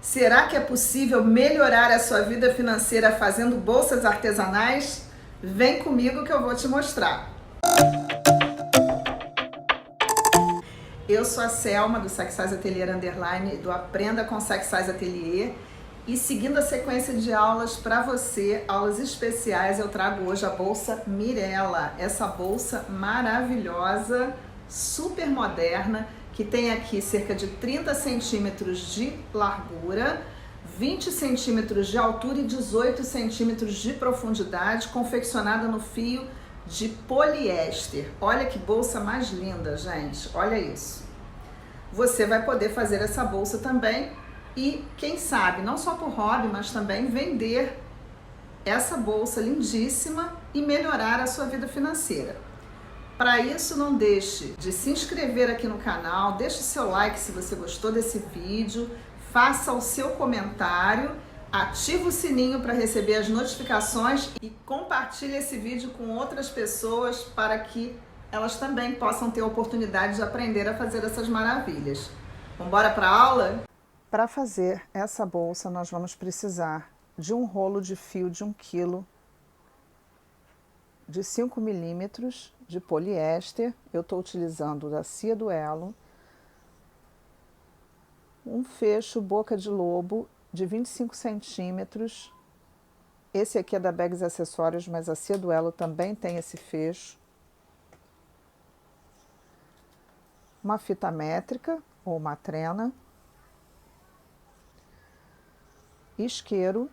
Será que é possível melhorar a sua vida financeira fazendo bolsas artesanais? Vem comigo que eu vou te mostrar. Eu sou a Selma do Success Atelier Underline, do Aprenda com Success Atelier. E seguindo a sequência de aulas para você, aulas especiais, eu trago hoje a bolsa Mirella. Essa bolsa maravilhosa, super moderna, que tem aqui cerca de 30 centímetros de largura, 20 centímetros de altura e 18 centímetros de profundidade, confeccionada no fio de poliéster. Olha que bolsa mais linda, gente. Olha isso. Você vai poder fazer essa bolsa também e, quem sabe, não só por hobby, mas também vender essa bolsa lindíssima e melhorar a sua vida financeira. Para isso, não deixe de se inscrever aqui no canal, deixe o seu like se você gostou desse vídeo, faça o seu comentário, ative o sininho para receber as notificações e compartilhe esse vídeo com outras pessoas para que elas também possam ter a oportunidade de aprender a fazer essas maravilhas. Vamos embora para a aula? Para fazer essa bolsa, nós vamos precisar de um rolo de fio de 1 kg, de 5 milímetros de poliéster, eu estou utilizando da Cia Duelo, um fecho boca de lobo de 25 centímetros, esse aqui é da Bags Acessórios, mas a Cia Duelo também tem esse fecho, uma fita métrica ou matrena, isqueiro,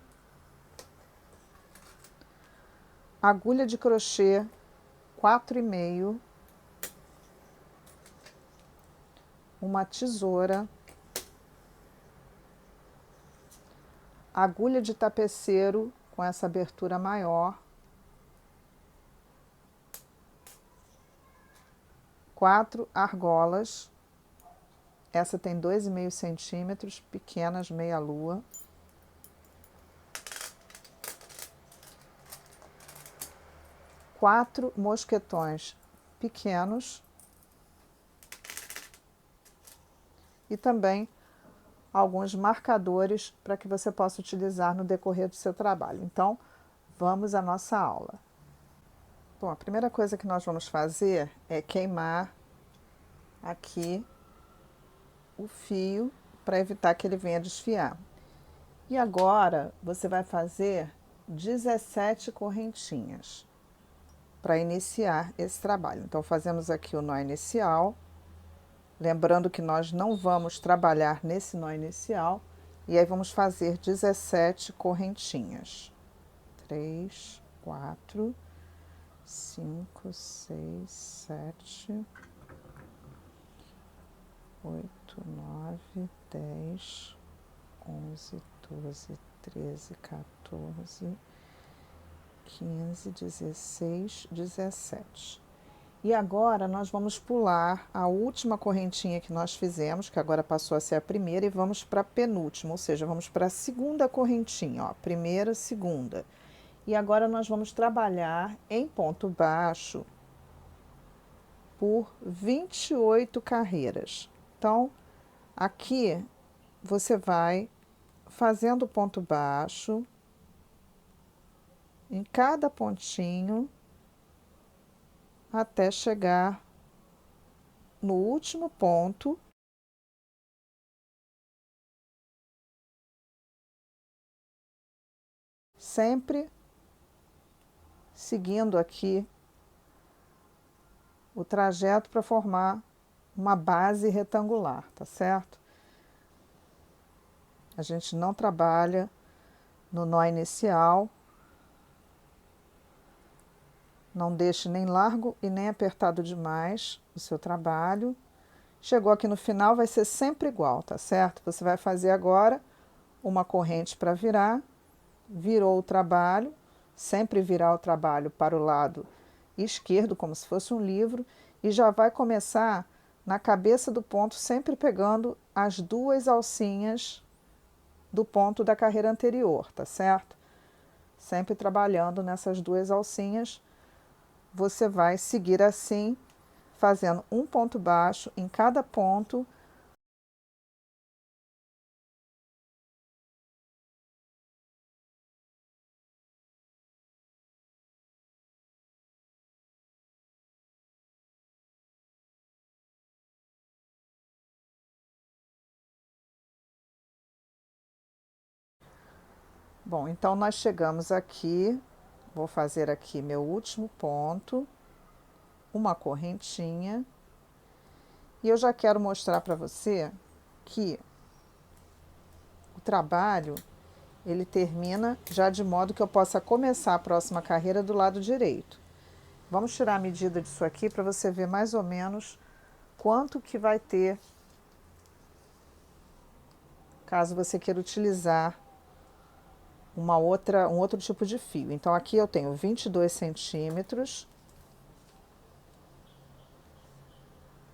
agulha de crochê 4,5, uma tesoura, agulha de tapeceiro com essa abertura maior, 4 argolas, essa tem 2,5 centímetros, pequenas, meia lua, quatro mosquetões pequenos e também alguns marcadores para que você possa utilizar no decorrer do seu trabalho. Então, vamos à nossa aula. Bom, a primeira coisa que nós vamos fazer é queimar aqui o fio para evitar que ele venha desfiar. E agora você vai fazer 17 correntinhas para iniciar esse trabalho. Então, fazemos aqui o nó inicial, lembrando que nós não vamos trabalhar nesse nó inicial, e aí vamos fazer 17 correntinhas. 3, 4, 5, 6, 7, 8, 9, 10, 11, 12, 13, 14, 15, 16, 17. E agora nós vamos pular a última correntinha que nós fizemos, que agora passou a ser a primeira, e vamos para a penúltima, ou seja, vamos para a segunda correntinha, ó, primeira, segunda. E agora nós vamos trabalhar em ponto baixo por 28 carreiras. Então, aqui você vai fazendo ponto baixo em cada pontinho até chegar no último ponto. Sempre seguindo aqui o trajeto para formar uma base retangular, tá certo? A gente não trabalha no nó inicial. Não deixe nem largo e nem apertado demais o seu trabalho. Chegou aqui no final, vai ser sempre igual, tá certo? Você vai fazer agora uma corrente para virar, virou o trabalho, sempre virar o trabalho para o lado esquerdo, como se fosse um livro, e já vai começar na cabeça do ponto, sempre pegando as duas alcinhas do ponto da carreira anterior, tá certo? Sempre trabalhando nessas duas alcinhas. Você vai seguir assim, fazendo um ponto baixo em cada ponto Bom, então nós chegamos aqui, vou fazer aqui meu último ponto, uma correntinha, e eu já quero mostrar para você que o trabalho ele termina já de modo que eu possa começar a próxima carreira do lado direito. Vamos tirar a medida disso aqui para você ver mais ou menos quanto que vai ter, caso você queira utilizar um outro tipo de fio. Então aqui eu tenho 22 centímetros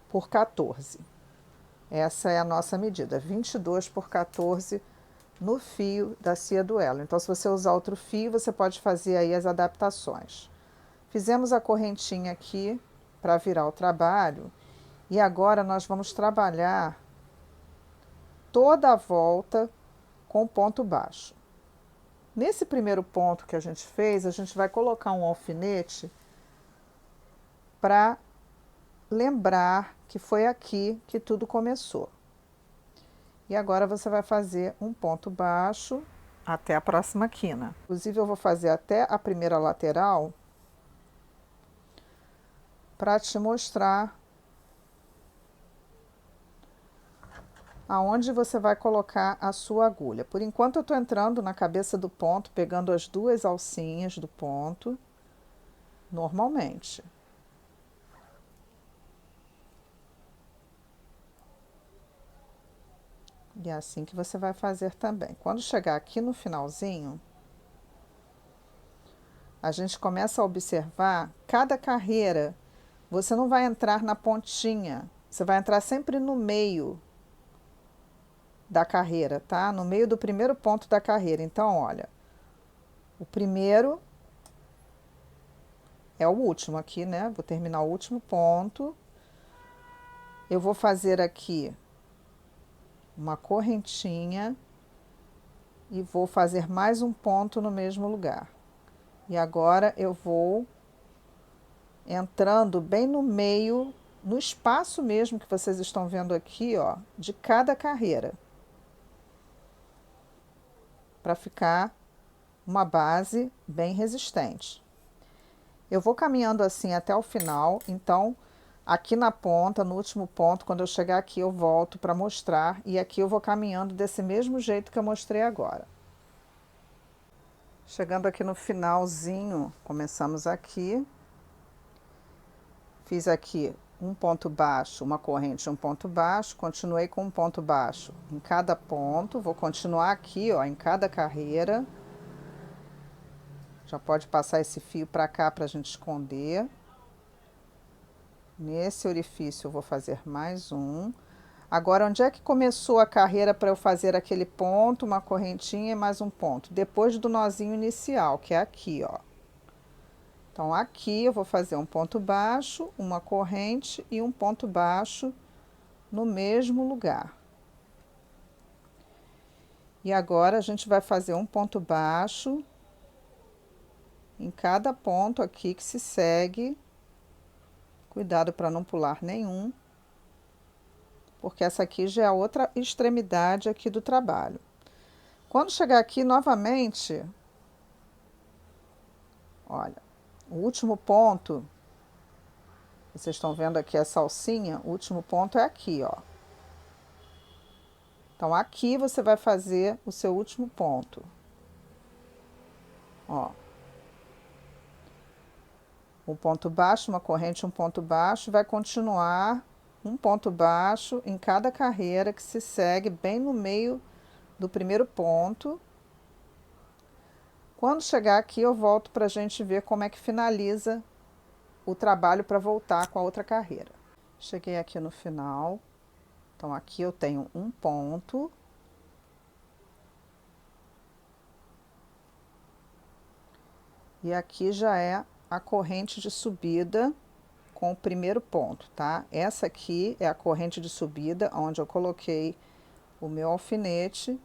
por 14. Essa é a nossa medida, 22 por 14 no fio da Cia Duelo. Então, se você usar outro fio, você pode fazer aí as adaptações. Fizemos a correntinha aqui para virar o trabalho e agora nós vamos trabalhar toda a volta com ponto baixo. Nesse primeiro ponto que a gente fez, a gente vai colocar um alfinete para lembrar que foi aqui que tudo começou. E agora você vai fazer um ponto baixo até a próxima quina. Inclusive eu vou fazer até a primeira lateral para te mostrar aonde você vai colocar a sua agulha. Por enquanto eu estou entrando na cabeça do ponto, pegando as duas alcinhas do ponto, normalmente. E é assim que você vai fazer também. Quando chegar aqui no finalzinho, a gente começa a observar cada carreira. Você não vai entrar na pontinha, você vai entrar sempre no meio da carreira, tá? No meio do primeiro ponto da carreira. Então, olha, o primeiro é o último aqui, né? Vou terminar o último ponto. Eu vou fazer aqui uma correntinha e vou fazer mais um ponto no mesmo lugar. E agora eu vou entrando bem no meio, no espaço mesmo que vocês estão vendo aqui, ó, de cada carreira, para ficar uma base bem resistente. Eu vou caminhando assim até o final, então aqui na ponta, no último ponto, quando eu chegar aqui eu volto para mostrar, e aqui eu vou caminhando desse mesmo jeito que eu mostrei agora. Chegando aqui no finalzinho, começamos aqui, fiz aqui um ponto baixo, uma corrente, um ponto baixo, continuei com um ponto baixo em cada ponto, vou continuar aqui, ó, em cada carreira. Já pode passar esse fio para cá para a gente esconder. Nesse orifício eu vou fazer mais um. Agora, onde é que começou a carreira para eu fazer aquele ponto, uma correntinha e mais um ponto? Depois do nozinho inicial, que é aqui, ó. Então, aqui eu vou fazer um ponto baixo, uma corrente e um ponto baixo no mesmo lugar. E agora a gente vai fazer um ponto baixo em cada ponto aqui que se segue. Cuidado para não pular nenhum, porque essa aqui já é a outra extremidade aqui do trabalho. Quando chegar aqui novamente, olha, o último ponto, vocês estão vendo aqui essa alcinha, o último ponto é aqui, ó. Então, aqui você vai fazer o seu último ponto. Ó. Um ponto baixo, uma corrente, um ponto baixo, vai continuar um ponto baixo em cada carreira que se segue bem no meio do primeiro ponto. Quando chegar aqui, eu volto para a gente ver como é que finaliza o trabalho para voltar com a outra carreira. Cheguei aqui no final, então aqui eu tenho um ponto. E aqui já é a corrente de subida com o primeiro ponto, tá? Essa aqui é a corrente de subida, onde eu coloquei o meu alfinete,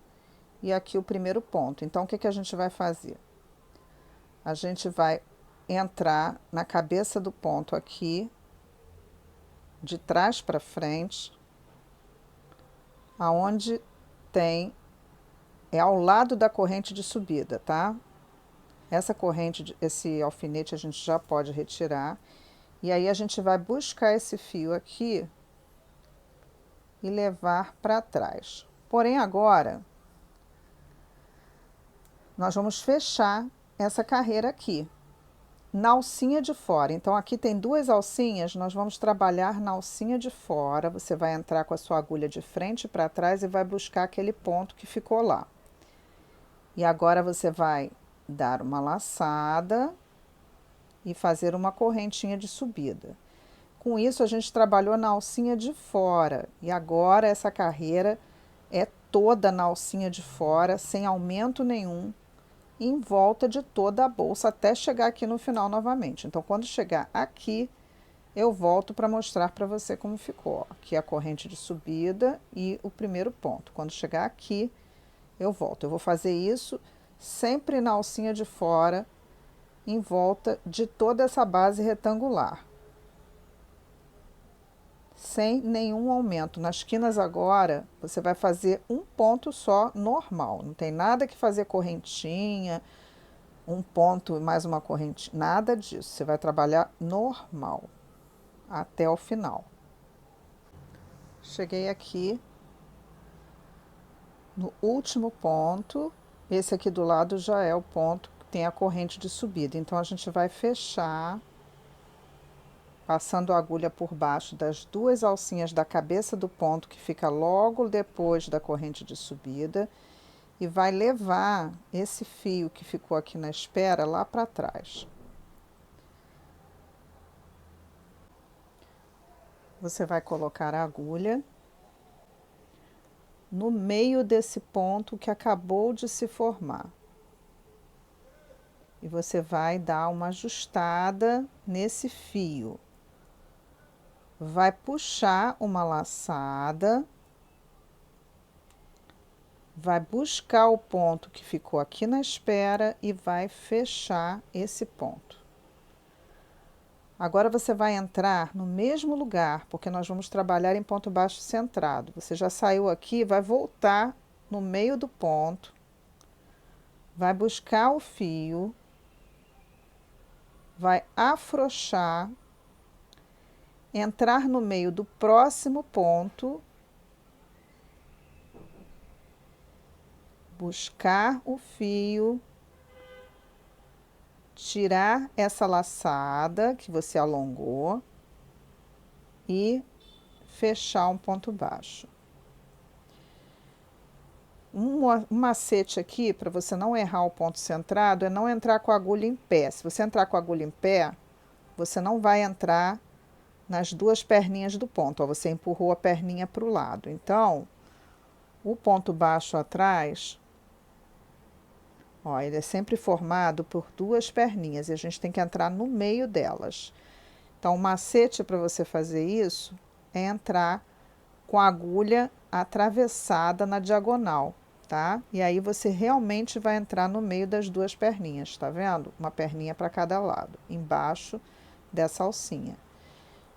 e aqui o primeiro ponto. Então, o que que a gente vai fazer? A gente vai entrar na cabeça do ponto aqui, de trás para frente, aonde tem é ao lado da corrente de subida, tá? Essa corrente, esse alfinete a gente já pode retirar. E aí a gente vai buscar esse fio aqui e levar para trás. Porém, agora, nós vamos fechar essa carreira aqui, na alcinha de fora. Então, aqui tem duas alcinhas, nós vamos trabalhar na alcinha de fora. Você vai entrar com a sua agulha de frente para trás e vai buscar aquele ponto que ficou lá. E agora você vai dar uma laçada e fazer uma correntinha de subida. Com isso, a gente trabalhou na alcinha de fora. E agora essa carreira é toda na alcinha de fora, sem aumento nenhum, em volta de toda a bolsa, até chegar aqui no final novamente. Então, quando chegar aqui, eu volto para mostrar para você como ficou. Aqui a corrente de subida e o primeiro ponto. Quando chegar aqui, eu volto. Eu vou fazer isso sempre na alcinha de fora, em volta de toda essa base retangular, sem nenhum aumento. Nas quinas agora, você vai fazer um ponto só normal. Não tem nada que fazer correntinha, um ponto mais uma correntinha, nada disso. Você vai trabalhar normal até o final. Cheguei aqui no último ponto. Esse aqui do lado já é o ponto que tem a corrente de subida. Então, a gente vai fechar passando a agulha por baixo das duas alcinhas da cabeça do ponto que fica logo depois da corrente de subida e vai levar esse fio que ficou aqui na espera lá para trás. Você vai colocar a agulha no meio desse ponto que acabou de se formar. E você vai dar uma ajustada nesse fio. Vai puxar uma laçada, vai buscar o ponto que ficou aqui na espera e vai fechar esse ponto. Agora você vai entrar no mesmo lugar, porque nós vamos trabalhar em ponto baixo centrado. Você já saiu aqui, vai voltar no meio do ponto, vai buscar o fio, vai afrouxar, entrar no meio do próximo ponto, buscar o fio, tirar essa laçada que você alongou e fechar um ponto baixo. Um macete aqui, para você não errar o ponto centrado, é não entrar com a agulha em pé. Se você entrar com a agulha em pé, você não vai entrar nas duas perninhas do ponto, ó, você empurrou a perninha para o lado. Então, o ponto baixo atrás, ó, ele é sempre formado por duas perninhas e a gente tem que entrar no meio delas. Então, o macete para você fazer isso é entrar com a agulha atravessada na diagonal, tá? E aí você realmente vai entrar no meio das duas perninhas, tá vendo? Uma perninha para cada lado, embaixo dessa alcinha.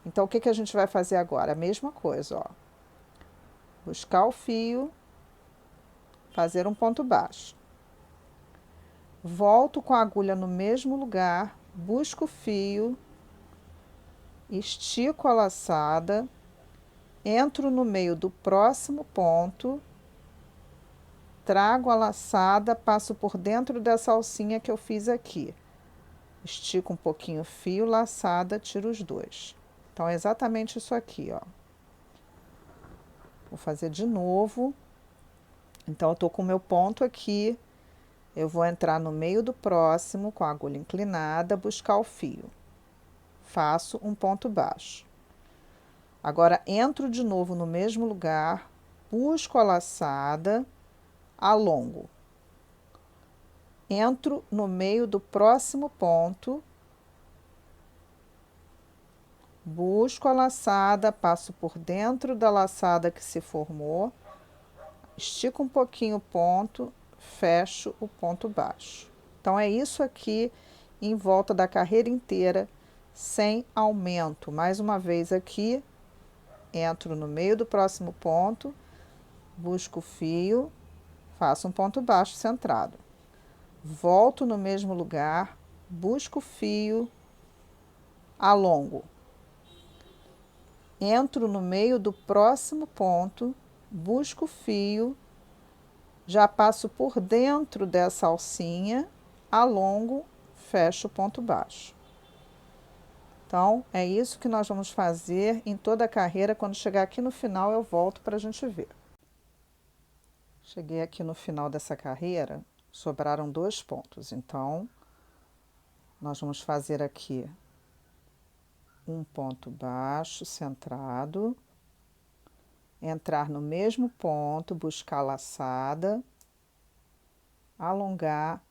Então, o que que a gente vai fazer agora? A mesma coisa, ó. Buscar o fio, fazer um ponto baixo. Volto com a agulha no mesmo lugar, busco o fio, estico a laçada, entro no meio do próximo ponto, trago a laçada, passo por dentro dessa alcinha que eu fiz aqui. Estico um pouquinho o fio, laçada, tiro os dois. Então, é exatamente isso aqui, ó. Vou fazer de novo. Então, eu tô com o meu ponto aqui. Eu vou entrar no meio do próximo com a agulha inclinada, buscar o fio. Faço um ponto baixo. Agora, entro de novo no mesmo lugar, busco a laçada, alongo. Entro no meio do próximo ponto, busco a laçada, passo por dentro da laçada que se formou, estico um pouquinho o ponto, fecho o ponto baixo. Então, é isso aqui em volta da carreira inteira, sem aumento. Mais uma vez aqui, entro no meio do próximo ponto, busco o fio, faço um ponto baixo centrado. Volto no mesmo lugar, busco o fio, alongo. Entro no meio do próximo ponto, busco o fio, já passo por dentro dessa alcinha, alongo, fecho o ponto baixo. Então, é isso que nós vamos fazer em toda a carreira. Quando chegar aqui no final, eu volto para a gente ver. Cheguei aqui no final dessa carreira, sobraram 2 pontos. Então, nós vamos fazer aqui um ponto baixo, centrado, entrar no mesmo ponto, buscar laçada, alongar,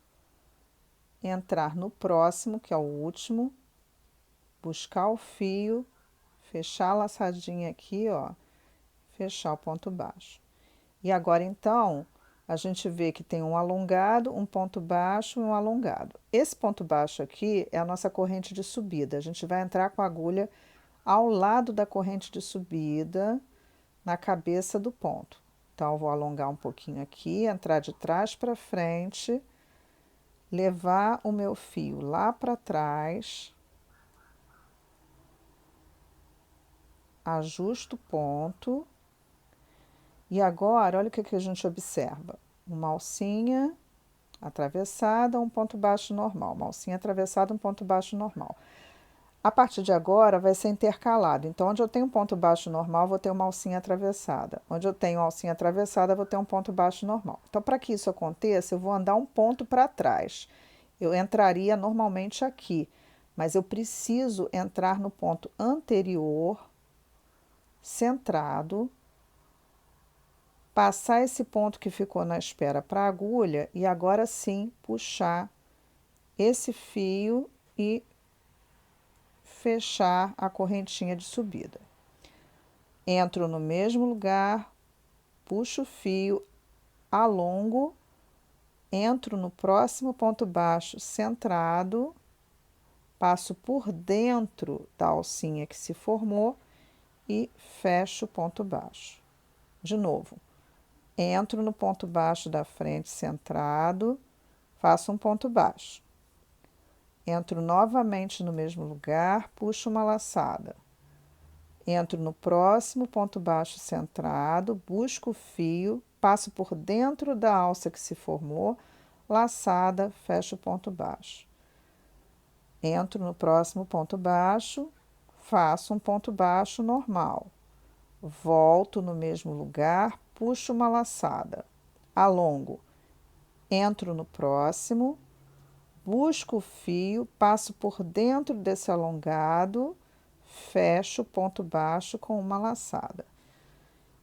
entrar no próximo, que é o último, buscar o fio, fechar a laçadinha aqui, ó, fechar o ponto baixo. E agora, então, a gente vê que tem um alongado, um ponto baixo e um alongado. Esse ponto baixo aqui é a nossa corrente de subida. A gente vai entrar com a agulha ao lado da corrente de subida, na cabeça do ponto. Então, eu vou alongar um pouquinho aqui, entrar de trás para frente, levar o meu fio lá para trás, ajusto o ponto. E agora, olha o que a gente observa. Uma alcinha atravessada, um ponto baixo normal. Uma alcinha atravessada, um ponto baixo normal. A partir de agora, vai ser intercalado. Então, onde eu tenho um ponto baixo normal, vou ter uma alcinha atravessada. Onde eu tenho alcinha atravessada, vou ter um ponto baixo normal. Então, para que isso aconteça, eu vou andar um ponto para trás. Eu entraria normalmente aqui, mas eu preciso entrar no ponto anterior, centrado, passar esse ponto que ficou na espera para a agulha e agora sim puxar esse fio e fechar a correntinha de subida. Entro no mesmo lugar, puxo o fio, alongo, entro no próximo ponto baixo centrado, passo por dentro da alcinha que se formou e fecho o ponto baixo. De novo, entro no ponto baixo da frente centrado, faço um ponto baixo. Entro novamente no mesmo lugar, puxo uma laçada. Entro no próximo ponto baixo centrado, busco o fio, passo por dentro da alça que se formou, laçada, fecho o ponto baixo. Entro no próximo ponto baixo, faço um ponto baixo normal. Volto no mesmo lugar, puxo uma laçada, alongo. Entro no próximo, busco o fio, passo por dentro desse alongado, fecho o ponto baixo com uma laçada.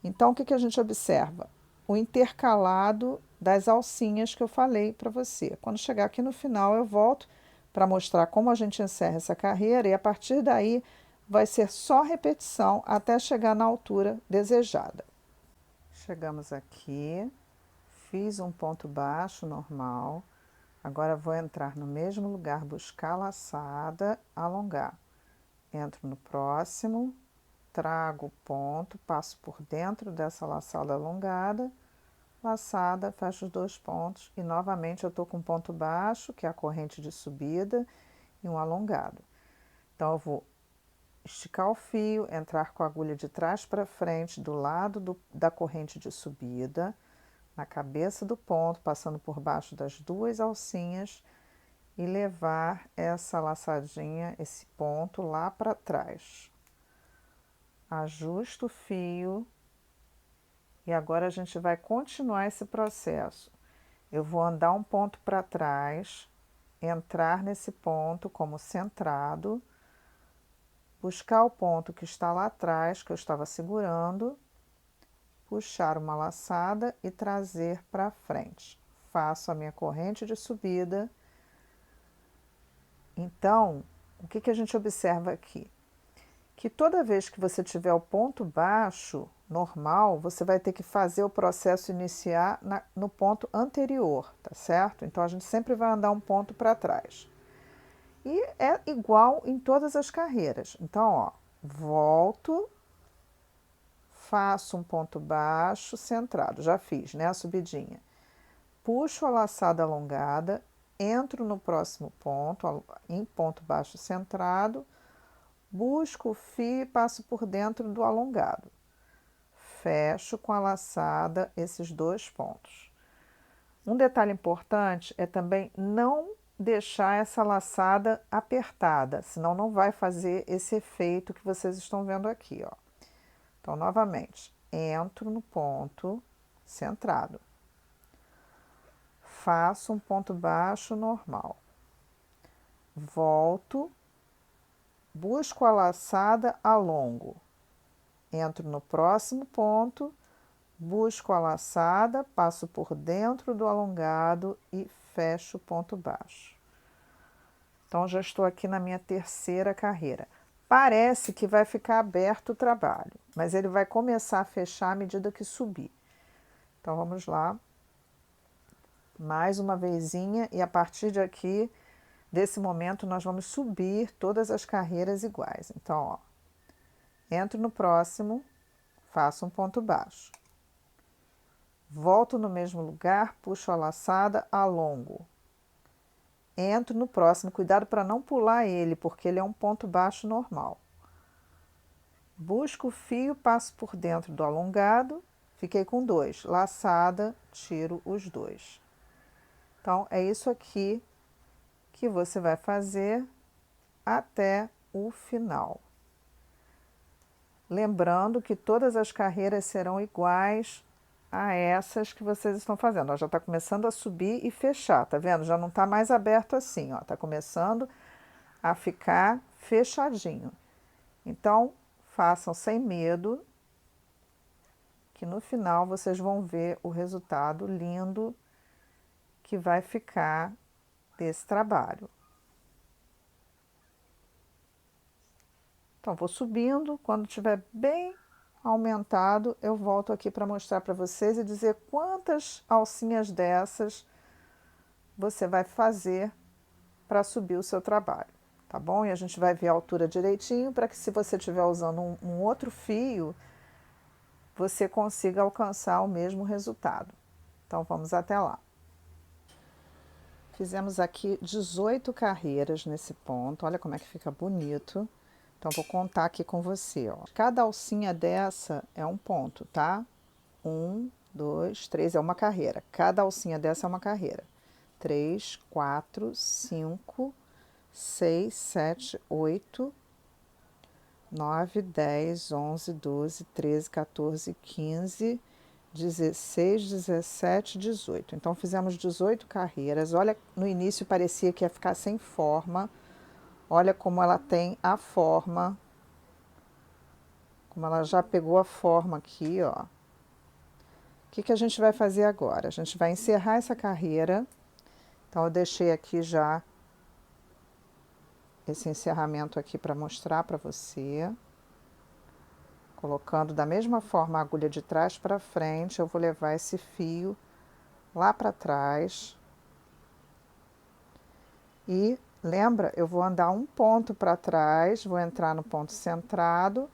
Então, o que a gente observa? O intercalado das alcinhas que eu falei para você. Quando chegar aqui no final, eu volto para mostrar como a gente encerra essa carreira e a partir daí vai ser só repetição até chegar na altura desejada. Chegamos aqui, fiz um ponto baixo normal. Agora vou entrar no mesmo lugar, buscar a laçada, alongar. Entro no próximo, trago o ponto, passo por dentro dessa laçada alongada, laçada, fecho os 2 pontos e novamente eu estou com um ponto baixo, que é a corrente de subida, e um alongado. Então, eu vou esticar o fio, entrar com a agulha de trás para frente, do lado da corrente de subida, na cabeça do ponto, passando por baixo das 2 alcinhas e levar essa laçadinha, esse ponto lá para trás. Ajusto o fio e agora a gente vai continuar esse processo. Eu vou andar um ponto para trás, entrar nesse ponto como centrado, buscar o ponto que está lá atrás, que eu estava segurando, puxar uma laçada e trazer para frente. Faço a minha corrente de subida. Então, o que a gente observa aqui? Que toda vez que você tiver o ponto baixo normal, você vai ter que fazer o processo iniciar no ponto anterior, tá certo? Então, a gente sempre vai andar um ponto para trás. E é igual em todas as carreiras. Então, ó, volto, faço um ponto baixo centrado, já fiz, né, a subidinha. puxo a laçada alongada, entro no próximo ponto, em ponto baixo centrado, busco o fio e passo por dentro do alongado. Fecho com a laçada esses 2 pontos. Um detalhe importante é também não deixar essa laçada apertada, senão não vai fazer esse efeito que vocês estão vendo aqui, ó. Então, novamente, entro no ponto centrado. Faço um ponto baixo normal. Volto, busco a laçada, alongo. Entro no próximo ponto, busco a laçada, passo por dentro do alongado e fecho o ponto baixo. Então, já estou aqui na minha terceira carreira. Parece que vai ficar aberto o trabalho, mas ele vai começar a fechar à medida que subir. Então, vamos lá. Mais uma vezinha e a partir de aqui, desse momento, nós vamos subir todas as carreiras iguais. Então, ó, entro no próximo, faço um ponto baixo. Volto no mesmo lugar, puxo a laçada, alongo. Entro no próximo, cuidado para não pular ele, porque ele é um ponto baixo normal. Busco o fio, passo por dentro do alongado, fiquei com 2. Laçada, tiro os 2. Então, é isso aqui que você vai fazer até o final. Lembrando que todas as carreiras serão iguais a essas que vocês estão fazendo. Ó, já está começando a subir e fechar, tá vendo? Já não está mais aberto assim, ó. Está começando a ficar fechadinho. Então, façam sem medo, que no final vocês vão ver o resultado lindo que vai ficar desse trabalho. Então, vou subindo, quando tiver bem aumentado, eu volto aqui para mostrar para vocês e dizer quantas alcinhas dessas você vai fazer para subir o seu trabalho, tá bom? E a gente vai ver a altura direitinho para que, se você estiver usando um outro fio, você consiga alcançar o mesmo resultado. Então, vamos até lá. Fizemos aqui 18 carreiras nesse ponto, olha como é que fica bonito. Então, vou contar aqui com você, ó. Cada alcinha dessa é um ponto, tá? 1, 2, 3 é uma carreira. Cada alcinha dessa é uma carreira. 3, 4, 5, 6, 7, 8, 9, 10, 11, 12, 13, 14, 15, 16, 17, 18. Então, fizemos 18 carreiras. Olha, no início parecia que ia ficar sem forma. Olha como ela tem a forma, como ela já pegou a forma aqui, ó. O que a gente vai fazer agora? A gente vai encerrar essa carreira. Então, eu deixei aqui já esse encerramento aqui para mostrar para você. Colocando da mesma forma a agulha de trás para frente, eu vou levar esse fio lá para trás. E lembra, eu vou andar um ponto para trás, vou entrar no ponto centrado,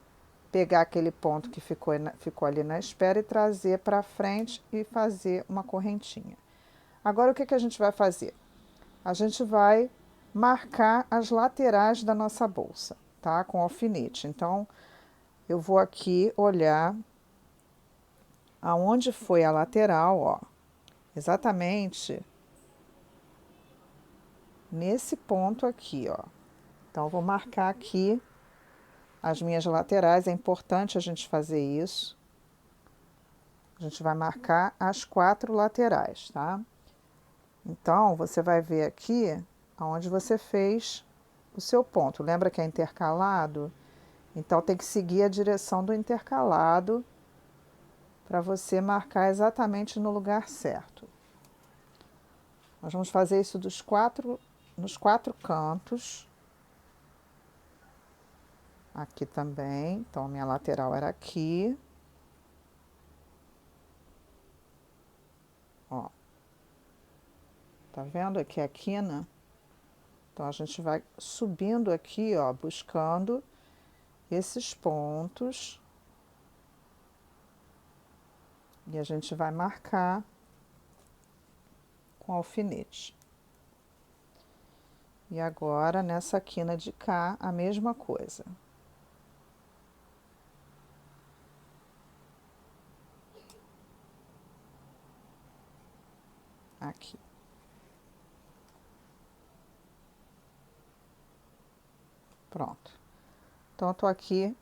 pegar aquele ponto que ficou ali na espera e trazer para frente e fazer uma correntinha. Agora, o que a gente vai fazer? A gente vai marcar as laterais da nossa bolsa, tá? Com alfinete. Então, eu vou aqui olhar aonde foi a lateral, ó. Exatamente nesse ponto aqui, ó. Então, eu vou marcar aqui as minhas laterais. É importante a gente fazer isso. A gente vai marcar as 4 laterais, tá? Então, você vai ver aqui aonde você fez o seu ponto. Lembra que é intercalado? Então, tem que seguir a direção do intercalado para você marcar exatamente no lugar certo. Nós vamos fazer isso nos 4 cantos. Aqui também. Então, minha lateral era aqui. Ó. Tá vendo aqui a quina? Então, a gente vai subindo aqui, ó, buscando esses pontos. E a gente vai marcar com alfinete. E agora, nessa quina de cá, a mesma coisa. Aqui. Pronto. Então, eu tô aqui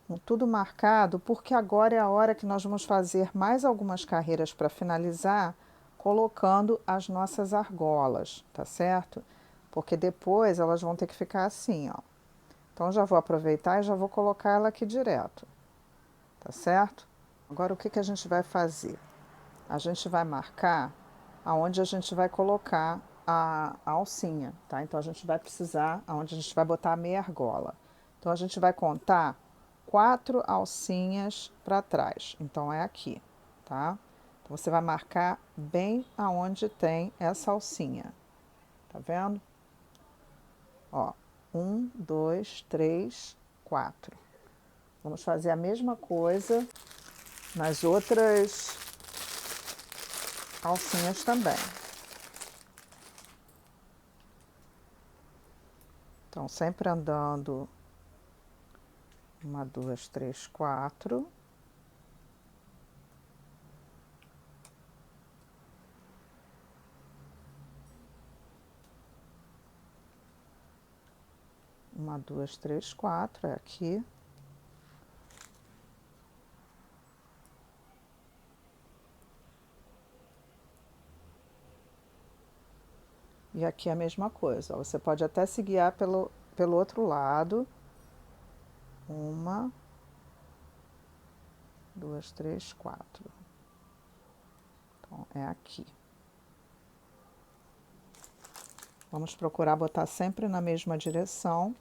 com tudo marcado, porque agora é a hora que nós vamos fazer mais algumas carreiras para finalizar, colocando as nossas argolas, tá certo? Porque depois elas vão ter que ficar assim, ó. Então, já vou aproveitar e já vou colocar ela aqui direto, tá certo? Agora, o que que a gente vai fazer? A gente vai marcar aonde a gente vai colocar a alcinha, tá? Então, a gente vai precisar aonde a gente vai botar a meia argola. Então, a gente vai contar 4 alcinhas para trás. Então, é aqui, tá? Então, você vai marcar bem aonde tem essa alcinha. Tá vendo? Ó, 1, 2, 3, 4. Vamos fazer a mesma coisa nas outras alcinhas também. Então, sempre andando 1, 2, 3, 4. Uma, duas, três, quatro, é aqui. E aqui é a mesma coisa, ó. Você pode até se guiar pelo outro lado. 1, 2, 3, 4. Então, é aqui. Vamos procurar botar sempre na mesma direção.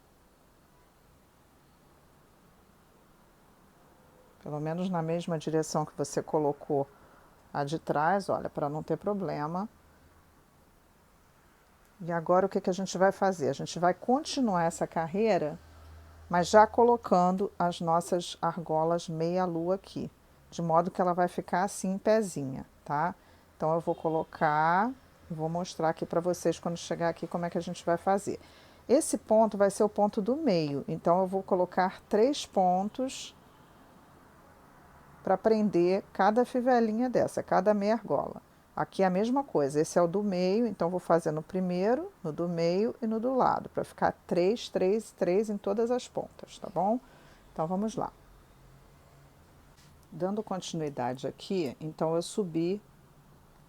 Pelo menos na mesma direção que você colocou a de trás, olha, para não ter problema. E agora o que que a gente vai fazer? A gente vai continuar essa carreira, mas já colocando as nossas argolas meia-lua aqui, de modo que ela vai ficar assim em pezinha, tá? Então, eu vou colocar, vou mostrar aqui para vocês quando chegar aqui como é que a gente vai fazer. Esse ponto vai ser o ponto do meio, então eu vou colocar 3 pontos para prender cada fivelinha dessa, cada meia argola. Aqui é a mesma coisa, esse é o do meio, então vou fazer no primeiro, no do meio e no do lado, para ficar 3, 3, 3 em todas as pontas, tá bom? Então, vamos lá. Dando continuidade aqui, então eu subi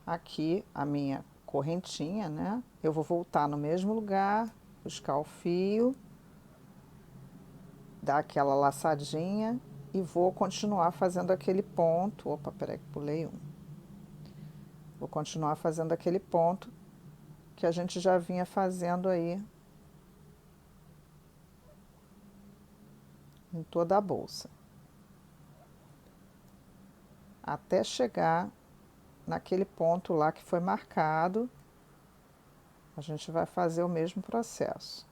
aqui a minha correntinha, né? Eu vou voltar no mesmo lugar, buscar o fio, dar aquela laçadinha e vou continuar fazendo aquele ponto. Opa, peraí que pulei um. Vou continuar fazendo aquele ponto que a gente já vinha fazendo aí em toda a bolsa. Até chegar naquele ponto lá que foi marcado, a gente vai fazer o mesmo processo.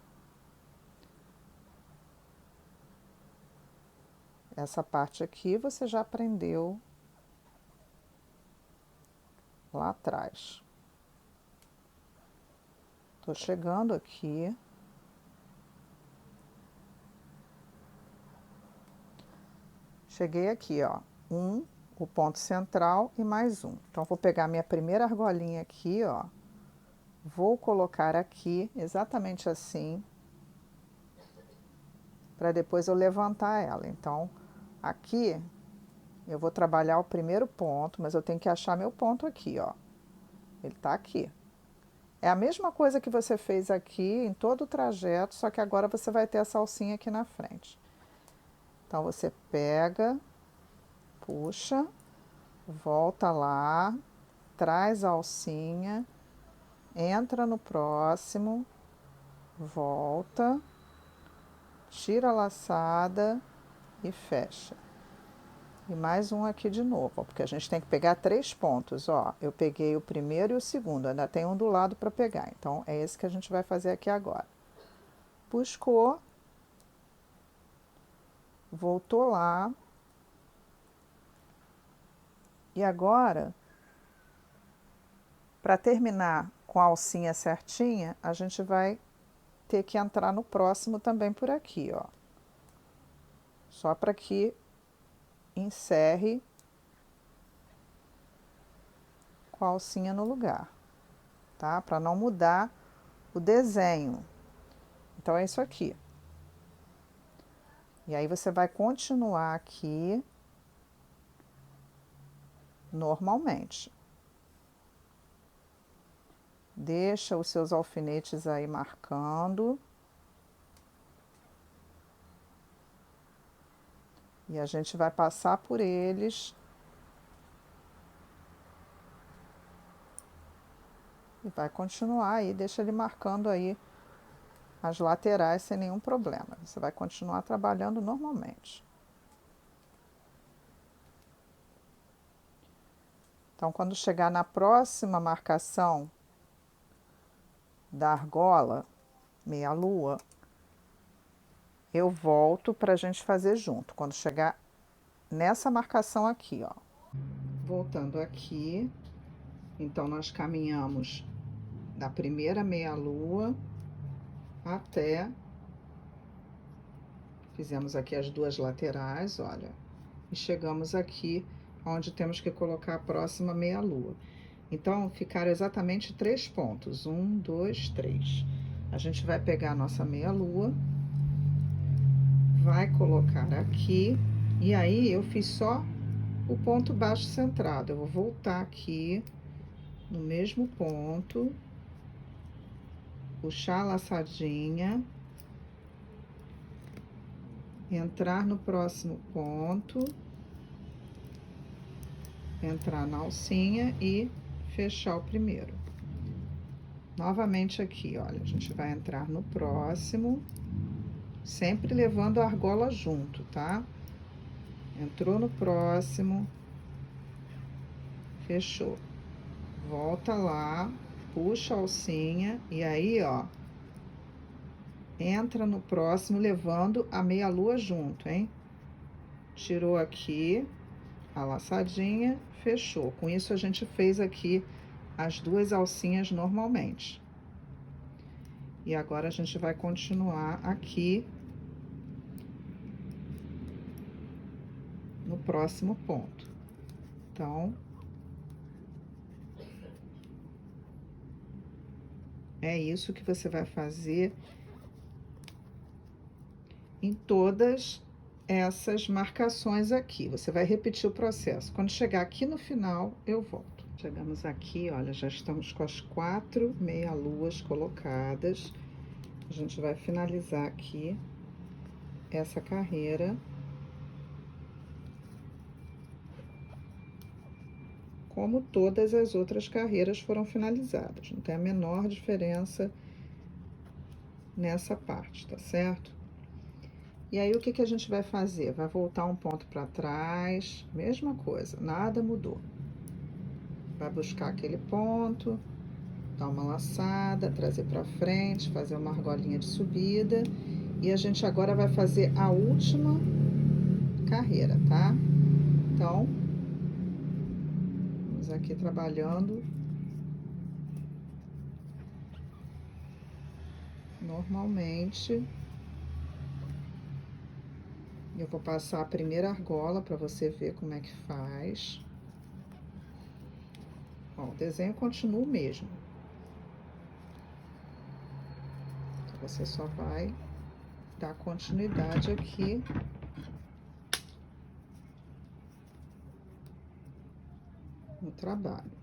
Essa parte aqui você já aprendeu lá atrás. Tô chegando aqui. Cheguei aqui, ó, o ponto central e mais um. Então, vou pegar minha primeira argolinha aqui, ó, vou colocar aqui, exatamente assim, para depois eu levantar ela. Então, aqui, eu vou trabalhar o primeiro ponto, mas eu tenho que achar meu ponto aqui, ó. Ele tá aqui. É a mesma coisa que você fez aqui em todo o trajeto, só que agora você vai ter essa alcinha aqui na frente. Então, você pega, puxa, volta lá, traz a alcinha, entra no próximo, volta, tira a laçada e fecha. E mais um aqui de novo, ó, porque a gente tem que pegar 3 pontos, ó. Eu peguei o primeiro e o segundo, ainda tem um do lado para pegar. Então, é esse que a gente vai fazer aqui agora. Buscou, voltou lá. E agora, Para terminar com a alcinha certinha, a gente vai ter que entrar no próximo também por aqui, ó. Só para que encerre com a alcinha no lugar, tá? Para não mudar o desenho. Então, é isso aqui. E aí, você vai continuar aqui normalmente. Deixa os seus alfinetes aí marcando. E a gente vai passar por eles. E vai continuar aí, deixa ele marcando aí as laterais sem nenhum problema. Você vai continuar trabalhando normalmente. Então, quando chegar na próxima marcação da argola, meia-lua, eu volto para a gente fazer junto. Quando chegar nessa marcação aqui, ó. Voltando aqui, então nós caminhamos da primeira meia-lua até... Fizemos aqui as duas laterais, olha. E chegamos aqui onde temos que colocar a próxima meia-lua. Então, ficaram exatamente 3 pontos. 1, 2, 3. A gente vai pegar a nossa meia-lua, vai colocar aqui, e aí eu fiz só o ponto baixo centrado. Eu vou voltar aqui no mesmo ponto, puxar a laçadinha, entrar no próximo ponto, entrar na alcinha e fechar o primeiro. Novamente aqui, olha, a gente vai entrar no próximo, sempre levando a argola junto, tá? Entrou no próximo, fechou. Volta lá, puxa a alcinha e aí, ó, entra no próximo levando a meia-lua junto, hein? Tirou aqui a laçadinha, fechou. Com isso, a gente fez aqui as duas alcinhas normalmente. E agora, a gente vai continuar aqui no próximo ponto. Então, é isso que você vai fazer em todas essas marcações aqui. Você vai repetir o processo. Quando chegar aqui no final, eu volto. Chegamos aqui, olha, já estamos com as 4 meia-luas colocadas. A gente vai finalizar aqui essa carreira. Como todas as outras carreiras foram finalizadas. Não tem a menor diferença nessa parte, tá certo? E aí, o que que a gente vai fazer? Vai voltar um ponto para trás, mesma coisa, nada mudou. Vai buscar aquele ponto, dar uma laçada, trazer para frente, fazer uma argolinha de subida. E a gente agora vai fazer a última carreira, tá? Então, vamos aqui trabalhando normalmente. Eu vou passar a primeira argola para você ver como é que faz. Ó, o desenho continua o mesmo. Então, você só vai dar continuidade aqui. No trabalho.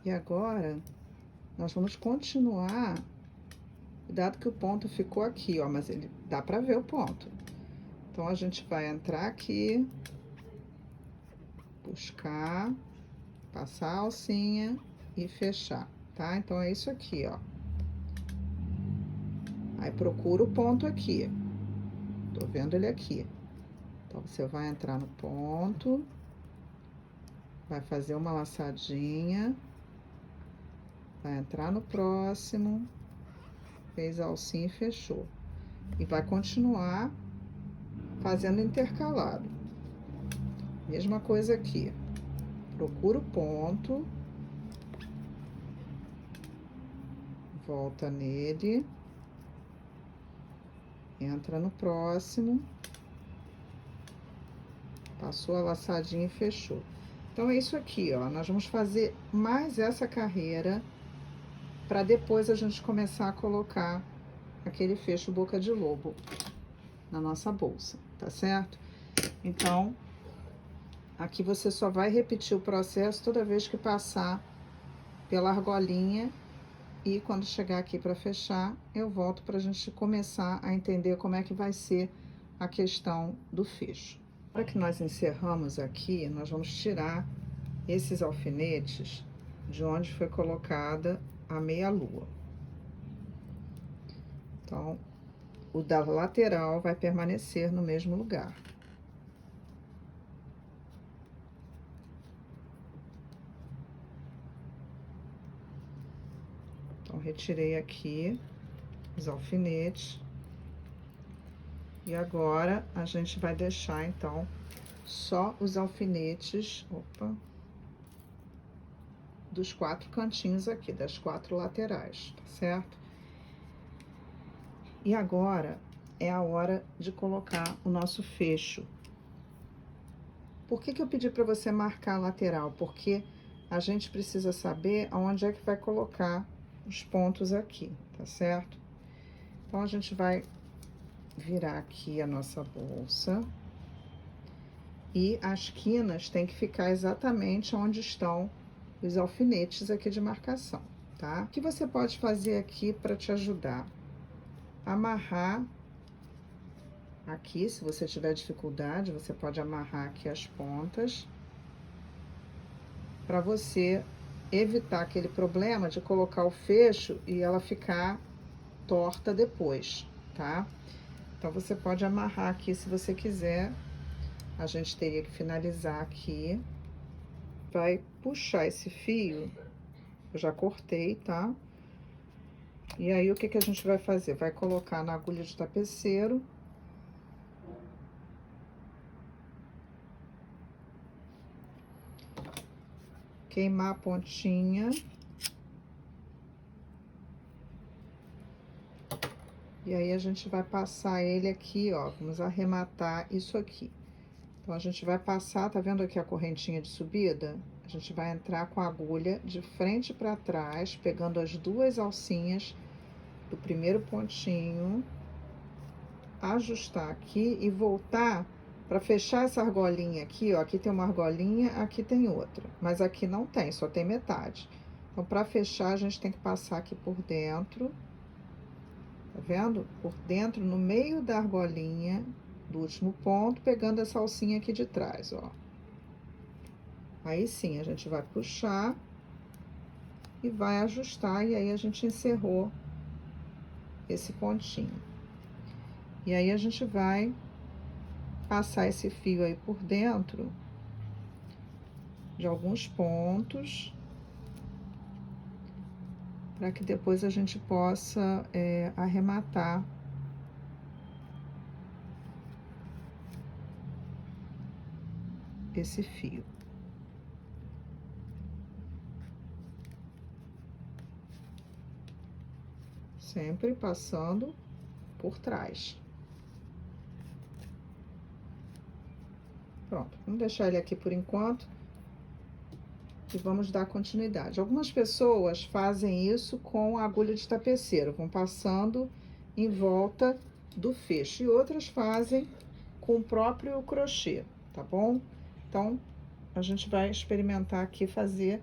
E agora, nós vamos continuar. Cuidado que o ponto ficou aqui, ó, mas ele dá pra ver o ponto. Então, a gente vai entrar aqui, buscar, passar a alcinha e fechar, tá? Então, é isso aqui, ó. Aí, procura o ponto aqui. Tô vendo ele aqui. Então, você vai entrar no ponto, vai fazer uma laçadinha, Vai entrar no próximo, fez a alcinha e fechou. E vai continuar fazendo intercalado. Mesma coisa aqui. Procura o ponto, volta nele, entra no próximo, passou a laçadinha e fechou. Então, é isso aqui, ó. Nós vamos fazer mais essa carreira para depois a gente começar a colocar aquele fecho boca de lobo na nossa bolsa, tá certo? Então, aqui você só vai repetir o processo toda vez que passar pela argolinha e quando chegar aqui para fechar, eu volto para a gente começar a entender como é que vai ser a questão do fecho. Para que nós encerramos aqui, nós vamos tirar esses alfinetes de onde foi colocada a meia-lua. Então, o da lateral vai permanecer no mesmo lugar. Então, retirei aqui os alfinetes. E agora, a gente vai deixar, então, só os alfinetes, dos 4 cantinhos aqui, das 4 laterais, tá certo? E agora, é a hora de colocar o nosso fecho. Por que que eu pedi para você marcar a lateral? Porque a gente precisa saber aonde é que vai colocar os pontos aqui, tá certo? Então, a gente vai virar aqui a nossa bolsa. E as quinas têm que ficar exatamente onde estão os alfinetes aqui de marcação, tá? O que você pode fazer aqui para te ajudar? Amarrar aqui, se você tiver dificuldade, você pode amarrar aqui as pontas para você evitar aquele problema de colocar o fecho e ela ficar torta depois, tá? Então, você pode amarrar aqui se você quiser. A gente teria que finalizar aqui. Vai puxar esse fio, eu já cortei, tá? E aí, o que que a gente vai fazer? Vai colocar na agulha de tapeceiro. Queimar a pontinha. E aí, a gente vai passar ele aqui, ó, vamos arrematar isso aqui. Então, a gente vai passar, tá vendo aqui a correntinha de subida? A gente vai entrar com a agulha de frente para trás, pegando as 2 alcinhas do primeiro pontinho, ajustar aqui e voltar para fechar essa argolinha aqui, ó. Aqui tem uma argolinha, aqui tem outra, mas aqui não tem, só tem metade. Então, para fechar, a gente tem que passar aqui por dentro, tá vendo? Por dentro, no meio da argolinha do último ponto, pegando essa alcinha aqui de trás, ó. Aí sim, a gente vai puxar e vai ajustar, e aí a gente encerrou esse pontinho. E aí, a gente vai passar esse fio aí por dentro de alguns pontos, para que depois a gente possa arrematar esse fio. Sempre passando por trás. Pronto, vamos deixar ele aqui por enquanto e vamos dar continuidade. Algumas pessoas fazem isso com a agulha de tapeceiro, vão passando em volta do fecho, e outras fazem com o próprio crochê, tá bom? Então, a gente vai experimentar aqui fazer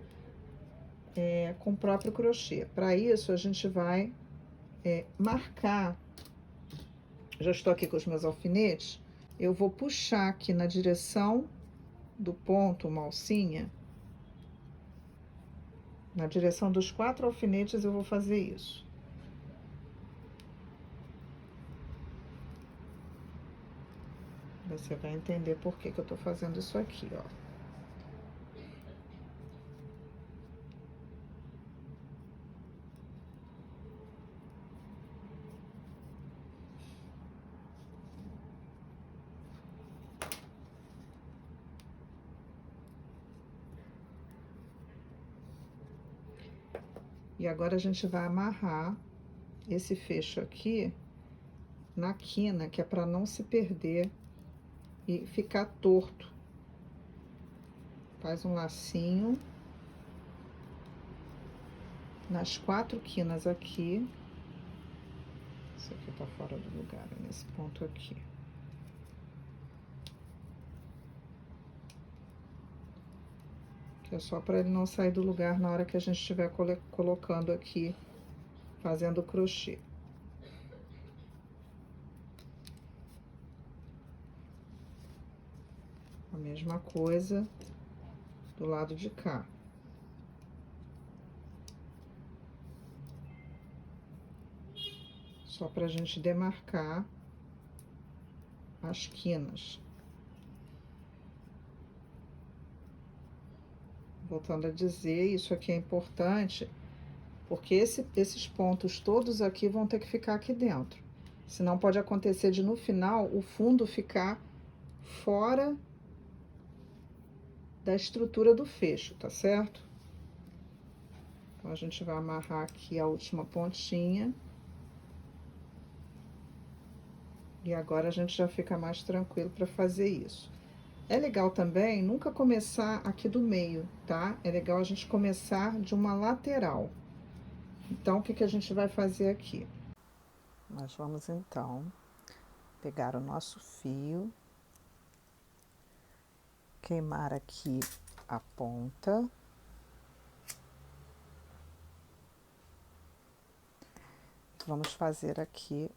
com o próprio crochê. Para isso, a gente vai marcar. Já estou aqui com os meus alfinetes. Eu vou puxar aqui na direção do ponto uma alcinha. Na direção dos 4 alfinetes, eu vou fazer isso. Você vai entender por que que eu tô fazendo isso aqui, ó. E agora a gente vai amarrar esse fecho aqui na quina, que é para não se perder e ficar torto. Faz um lacinho nas 4 quinas aqui. Isso aqui tá fora do lugar, é nesse ponto aqui. Que é só para ele não sair do lugar na hora que a gente estiver colocando aqui, fazendo o crochê. A mesma coisa do lado de cá. Só pra gente demarcar as quinas. Voltando a dizer, isso aqui é importante, porque esses pontos todos aqui vão ter que ficar aqui dentro. Senão pode acontecer de, no final, o fundo ficar fora da estrutura do fecho, tá certo? Então, a gente vai amarrar aqui a última pontinha. E agora a gente já fica mais tranquilo para fazer isso. É legal também nunca começar aqui do meio, tá? É legal a gente começar de uma lateral. Então, o que que a gente vai fazer aqui? Nós vamos, então, pegar o nosso fio, queimar aqui a ponta. Vamos fazer aqui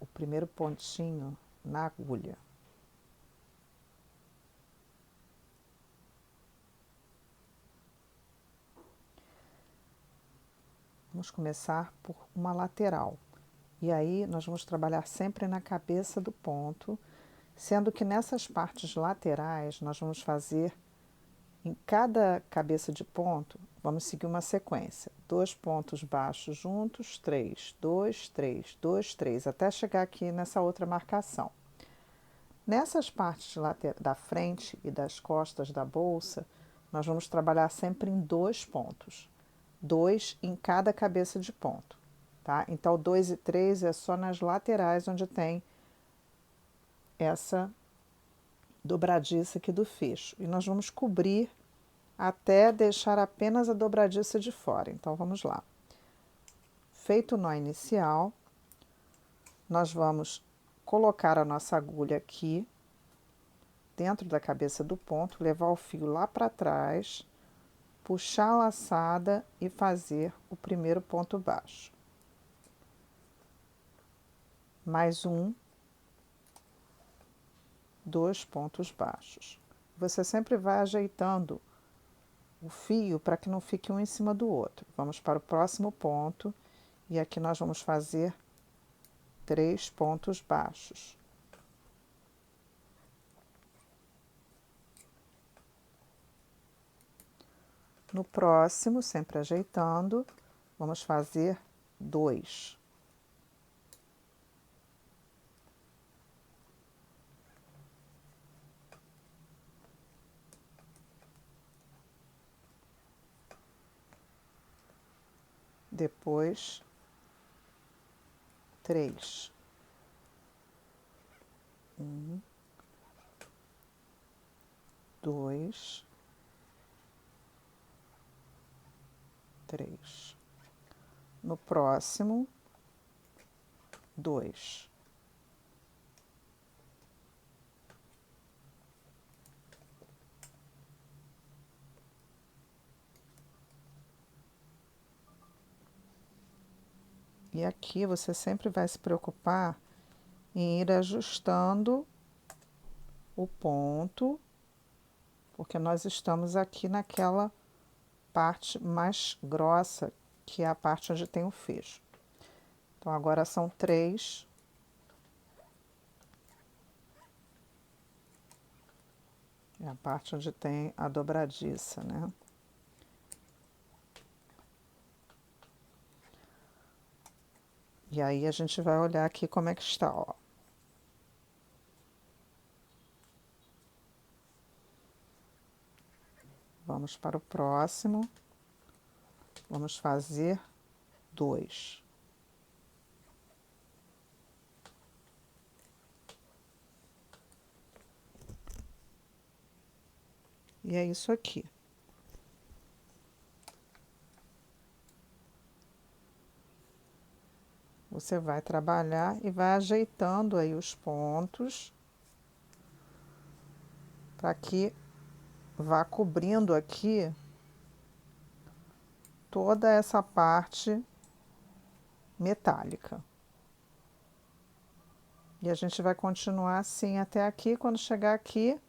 o primeiro pontinho na agulha. Vamos começar por uma lateral. E aí, nós vamos trabalhar sempre na cabeça do ponto, sendo que nessas partes laterais, nós vamos fazer, em cada cabeça de ponto, vamos seguir uma sequência. 2 pontos baixos juntos, 3, 2, 3, 2, 3, até chegar aqui nessa outra marcação. Nessas partes da frente e das costas da bolsa, nós vamos trabalhar sempre em 2 pontos. 2 em cada cabeça de ponto, tá? Então, 2 e 3 é só nas laterais onde tem essa dobradiça aqui do fecho. E nós vamos cobrir até deixar apenas a dobradiça de fora. Então, vamos lá. Feito o nó inicial, nós vamos colocar a nossa agulha aqui, dentro da cabeça do ponto, levar o fio lá para trás, puxar a laçada e fazer o primeiro ponto baixo. Mais um, 2 pontos baixos. Você sempre vai ajeitando o fio para que não fique um em cima do outro. Vamos para o próximo ponto e aqui nós vamos fazer 3 pontos baixos. No próximo, sempre ajeitando, vamos fazer 2. Depois, 3. 1, 2, 3. No próximo, 2. E aqui você sempre vai se preocupar em ir ajustando o ponto, porque nós estamos aqui naquela parte mais grossa, que é a parte onde tem o fecho. Então, agora são 3. É a parte onde tem a dobradiça, né? E aí, a gente vai olhar aqui como é que está, ó. Vamos para o próximo. Vamos fazer 2. E é isso aqui. Você vai trabalhar e vai ajeitando aí os pontos para que vá cobrindo aqui toda essa parte metálica. E a gente vai continuar assim até aqui. Quando chegar aqui,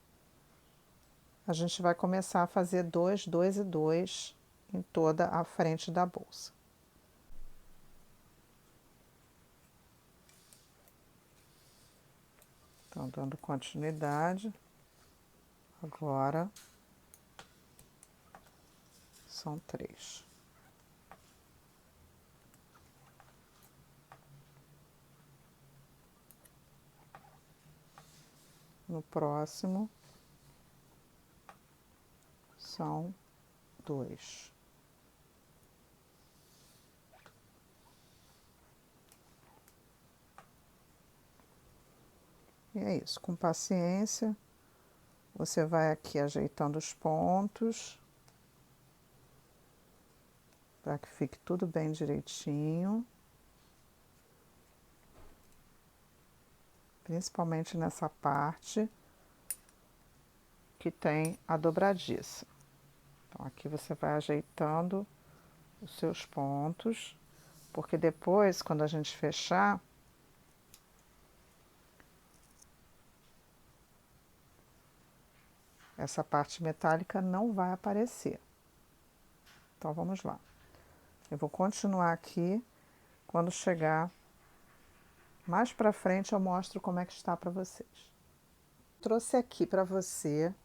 a gente vai começar a fazer 2, 2 e 2 em toda a frente da bolsa. Então, dando continuidade, agora são 3. No próximo, são 2. E é isso, com paciência, você vai aqui ajeitando os pontos, para que fique tudo bem direitinho. Principalmente nessa parte que tem a dobradiça. Então, aqui você vai ajeitando os seus pontos, porque depois, quando a gente fechar, essa parte metálica não vai aparecer. Então, vamos lá. Eu vou continuar aqui. Quando chegar mais para frente, eu mostro como é que está para vocês. Trouxe aqui para você.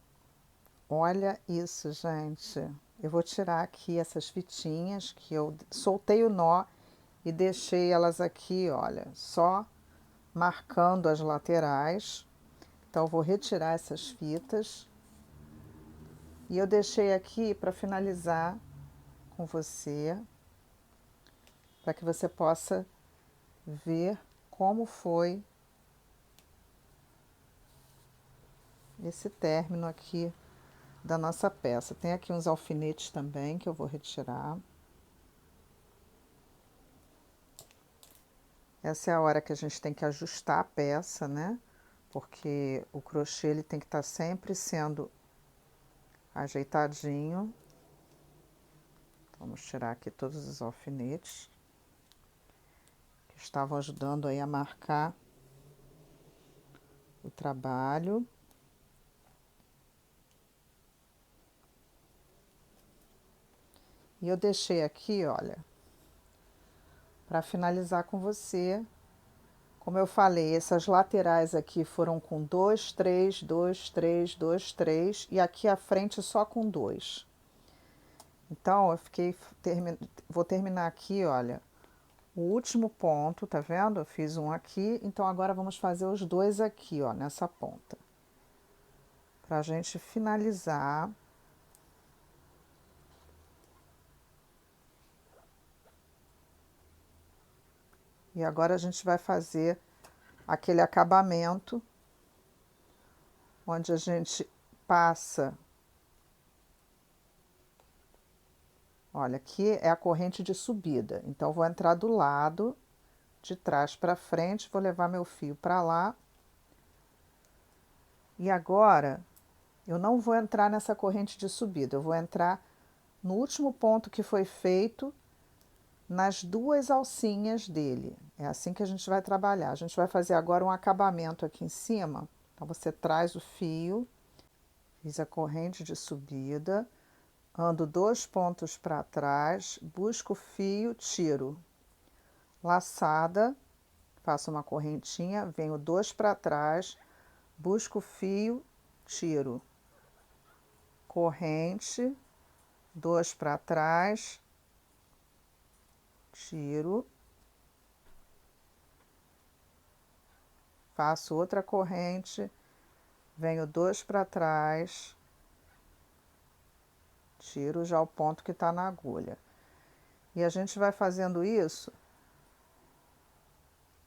Olha isso, gente. Eu vou tirar aqui essas fitinhas que eu soltei o nó e deixei elas aqui, olha, só marcando as laterais. Então, eu vou retirar essas fitas. E eu deixei aqui para finalizar com você, para que você possa ver como foi esse término aqui da nossa peça. Tem aqui uns alfinetes também que eu vou retirar. Essa é a hora que a gente tem que ajustar a peça, né? Porque o crochê ele tem que estar sempre sendo ajeitadinho. Vamos tirar aqui todos os alfinetes que estavam ajudando aí a marcar o trabalho. E eu deixei aqui, olha, para finalizar com você. Como eu falei, essas laterais aqui foram com 2, 3, 2, 3, 2, 3 e aqui a frente só com 2. Então, eu vou terminar aqui, olha, o último ponto, tá vendo? Eu fiz um aqui, então agora vamos fazer os 2 aqui, ó, nessa ponta. Pra gente finalizar. E agora a gente vai fazer aquele acabamento, onde a gente passa. Olha, aqui é a corrente de subida, então vou entrar do lado, de trás para frente, vou levar meu fio para lá. E agora, eu não vou entrar nessa corrente de subida, eu vou entrar no último ponto que foi feito, nas 2 alcinhas dele. É assim que a gente vai trabalhar. A gente vai fazer agora um acabamento aqui em cima. Então, você traz o fio, fiz a corrente de subida, ando 2 pontos para trás, busco o fio, tiro. Laçada, faço uma correntinha, venho 2 para trás, busco o fio, tiro. Corrente, 2 para trás, tiro. Faço outra corrente, venho 2 para trás, tiro já o ponto que está na agulha. E a gente vai fazendo isso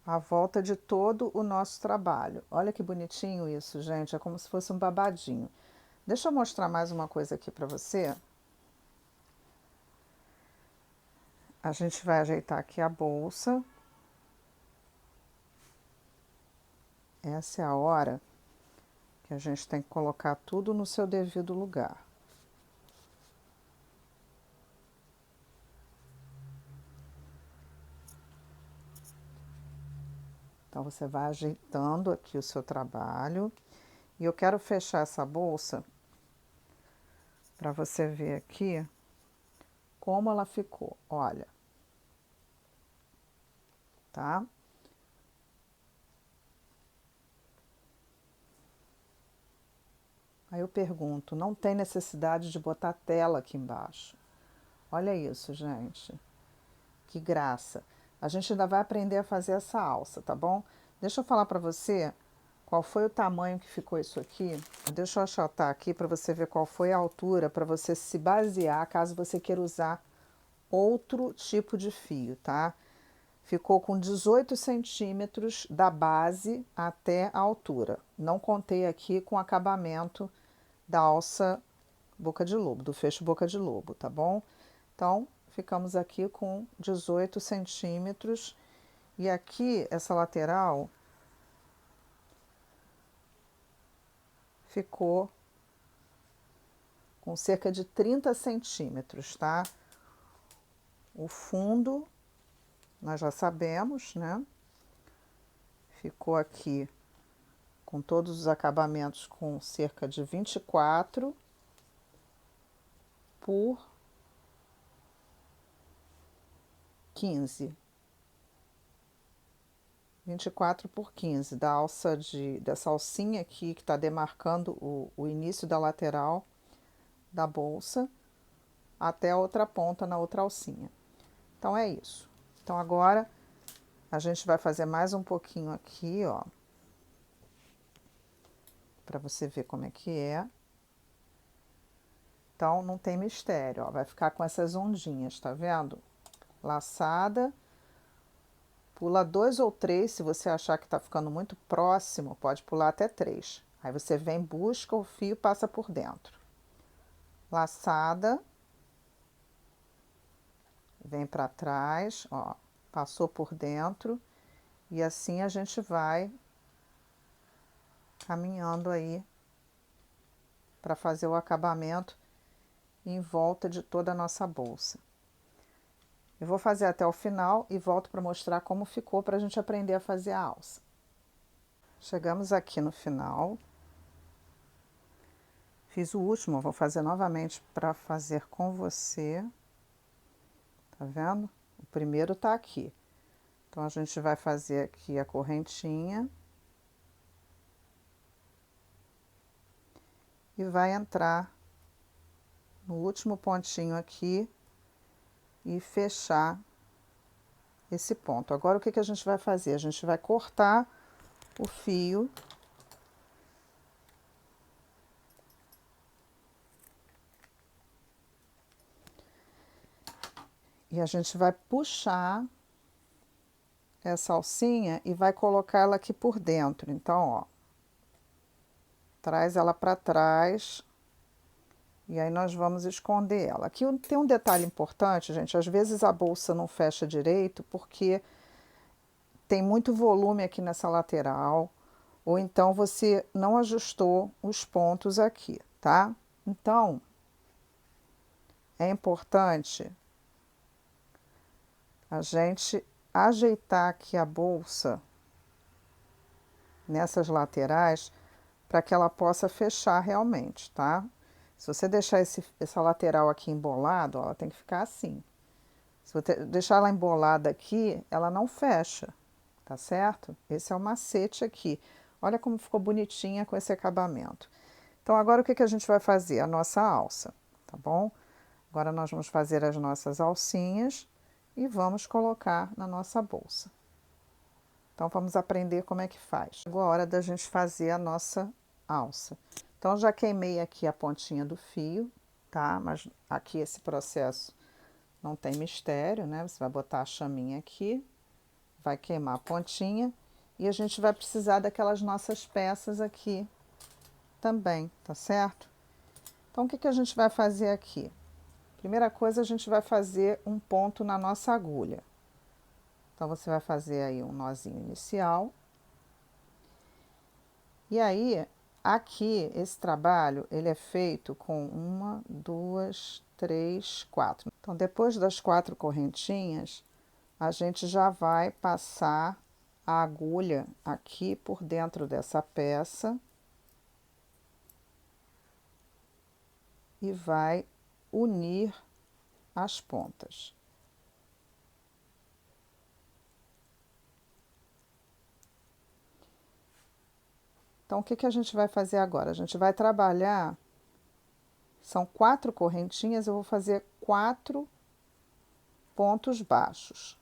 à volta de todo o nosso trabalho. Olha que bonitinho isso, gente, é como se fosse um babadinho. Deixa eu mostrar mais uma coisa aqui para você. A gente vai ajeitar aqui a bolsa. Essa é a hora que a gente tem que colocar tudo no seu devido lugar. Então, você vai ajeitando aqui o seu trabalho. E eu quero fechar essa bolsa para você ver aqui como ela ficou. Olha. Tá? Aí eu pergunto, não tem necessidade de botar tela aqui embaixo. Olha isso, gente. Que graça. A gente ainda vai aprender a fazer essa alça, tá bom? Deixa eu falar para você qual foi o tamanho que ficou isso aqui. Deixa eu achatar aqui para você ver qual foi a altura, para você se basear caso você queira usar outro tipo de fio, tá? Ficou com 18 centímetros da base até a altura. Não contei aqui com o acabamento da alça boca de lobo, do fecho boca de lobo, tá bom? Então, ficamos aqui com 18 centímetros. E aqui, essa lateral ficou com cerca de 30 centímetros, tá? O fundo, nós já sabemos, né? Ficou aqui com todos os acabamentos com cerca de 24 por 15. 24 por 15 da alça dessa alcinha aqui que está demarcando o início da lateral da bolsa até a outra ponta na outra alcinha. Então é isso. Então agora a gente vai fazer mais um pouquinho aqui, ó, para você ver como é que é. Então não tem mistério, ó, vai ficar com essas ondinhas, tá vendo? Laçada. Pula 2 ou 3, se você achar que está ficando muito próximo, pode pular até 3. Aí você vem, busca o fio, passa por dentro. Laçada. Vem para trás, ó, passou por dentro. E assim a gente vai caminhando aí para fazer o acabamento em volta de toda a nossa bolsa. Eu vou fazer até o final e volto para mostrar como ficou para a gente aprender a fazer a alça. Chegamos aqui no final. Fiz o último, vou fazer novamente para fazer com você. Tá vendo? O primeiro tá aqui. Então, a gente vai fazer aqui a correntinha. E vai entrar no último pontinho aqui e fechar esse ponto. Agora, o que que a gente vai fazer? A gente vai cortar o fio. E a gente vai puxar essa alcinha e vai colocar ela aqui por dentro. Então, ó, traz ela para trás e aí nós vamos esconder ela. Aqui tem um detalhe importante, gente, às vezes a bolsa não fecha direito porque tem muito volume aqui nessa lateral, ou então você não ajustou os pontos aqui, tá? Então, é importante a gente ajeitar aqui a bolsa nessas laterais para que ela possa fechar realmente, tá? Se você deixar essa lateral aqui embolada, ó, ela tem que ficar assim. Se você deixar ela embolada aqui, ela não fecha, tá certo? Esse é o macete aqui. Olha como ficou bonitinha com esse acabamento. Então, agora o que que a gente vai fazer? A nossa alça, tá bom? Agora nós vamos fazer as nossas alcinhas e vamos colocar na nossa bolsa. Então, vamos aprender como é que faz. Chegou a hora da gente fazer a nossa alça. Então, já queimei aqui a pontinha do fio, tá? Mas aqui esse processo não tem mistério, né? Você vai botar a chaminha aqui, vai queimar a pontinha e a gente vai precisar daquelas nossas peças aqui também, tá certo? Então, o que que a gente vai fazer aqui? Primeira coisa, a gente vai fazer um ponto na nossa agulha. Então, você vai fazer aí um nozinho inicial. E aí, aqui, esse trabalho, ele é feito com 1, 2, 3, 4. Então, depois das 4 correntinhas, a gente já vai passar a agulha aqui por dentro dessa peça e vai unir as pontas. Então, o que que a gente vai fazer agora? A gente vai trabalhar, são 4 correntinhas, eu vou fazer 4 pontos baixos.